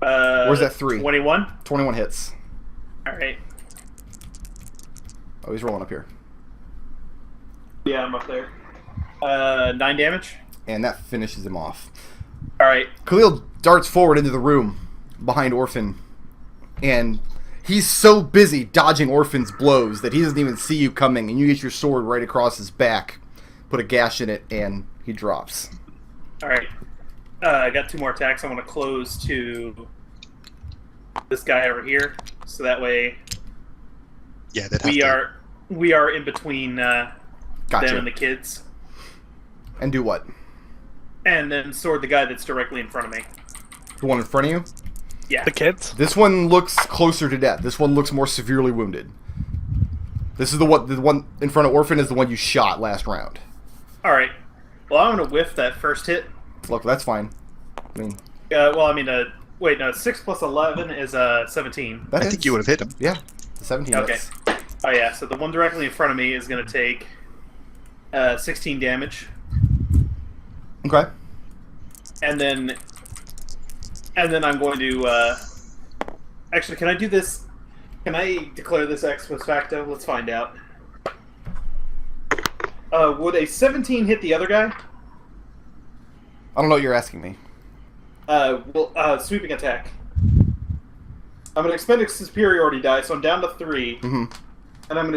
B: Where's that 3?
G: 21.
B: 21 hits.
G: All right.
B: Oh, he's rolling up here.
G: Yeah, I'm up there. 9 damage.
B: And that finishes him off.
G: All right.
B: Khalil darts forward into the room behind Orphan. And he's so busy dodging Orphan's blows that he doesn't even see you coming. And you get your sword right across his back. Put a gash in it, and he drops.
G: All right. I got 2 more attacks. I want to close to this guy over here, so that way
F: Yeah, that
G: we are in between them
B: Gotcha.
G: and the kids,
B: And do what?
G: and then sword the guy that's directly in front of me.
B: The one in front of you?
G: Yeah.
C: The kids?
B: This one looks closer to death. This one looks more severely wounded. This is the one in front of Orphan is the one you shot last round.
G: All right. Well, I'm gonna whiff that first hit.
B: Look, that's fine. I mean,
G: Wait, no. 6 plus 11 is 17.
B: that
F: I
B: hits.
F: think you would have hit him.
B: Yeah, the 17
G: Okay.
B: hits.
G: Oh yeah. So the one directly in front of me is gonna take 16 damage,
B: Okay.
G: and then I'm going to. Actually, can I do this? Can I declare this ex post facto? Let's find out. Would a 17 hit the other guy?
B: I don't know what you're asking me.
G: Sweeping attack. I'm gonna expend a superiority die, so I'm down to 3,
B: Mm-hmm.
G: and I'm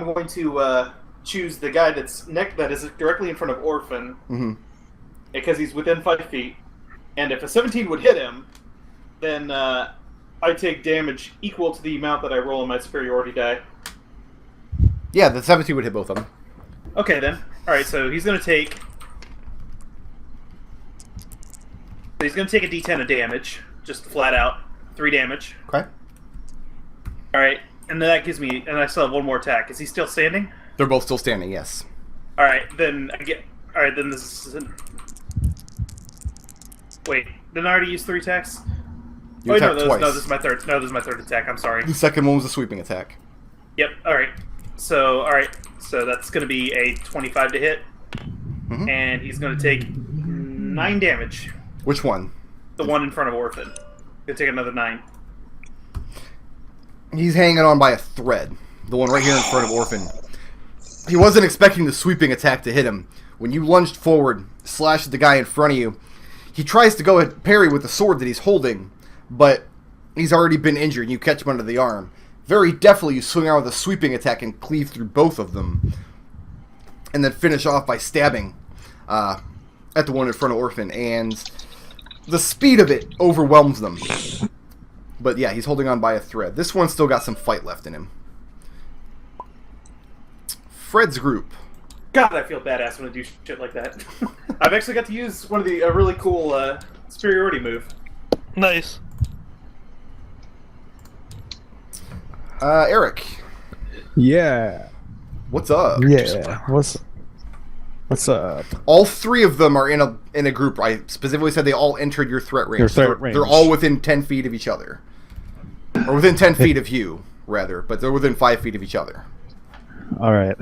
G: going to choose the guy that is directly in front of Orphan,
B: Mm-hmm.
G: because he's within 5 feet. And if a 17 would hit him, then I take damage equal to the amount that I roll on my superiority die.
B: Yeah, the 17 would hit both of them.
G: Okay then. All right, so he's gonna take. So he's gonna take a D10 of damage, just flat out 3 damage.
B: Okay.
G: All right, and then that gives me, and I still have 1 more attack. Is he still standing?
B: They're both still standing, yes.
G: All right, then I get. All right, then this is. Wait, didn't I already use 3 attacks?
B: You
G: no,
B: attacked twice.
G: this is my third. No, this is my third attack. I'm sorry.
B: The second one was a sweeping attack.
G: Yep. All right. So that's going to be a 25 to hit,
B: Mhm.
G: and he's going to take 9 damage.
B: Which one?
G: The one in front of Orphan. Gonna take another 9.
B: He's hanging on by a thread. The one right here in front of Orphan. He wasn't expecting the sweeping attack to hit him. When you lunged forward, slashed at the guy in front of you, he tries to go and parry with the sword that he's holding, but he's already been injured and you catch him under the arm. Very deftly, you swing out with a sweeping attack and cleave through both of them. And then finish off by stabbing at the one in front of Orphan. And the speed of it overwhelms them. But yeah, he's holding on by a thread. This one's still got some fight left in him. Fred's group.
G: God, I feel badass when I do shit like that. I've actually got to use one of the a really cool superiority move.
C: Nice.
B: Arik,
A: Yeah.
B: what's up?
A: Yeah. What's up?
B: All 3 of them are in a group. I specifically said they all entered your threat range.
A: Your threat
B: They're-
A: range.
B: They're all within 10 feet of each other. Or within 10 feet of you, rather. But they're within 5 feet of each other.
A: All right.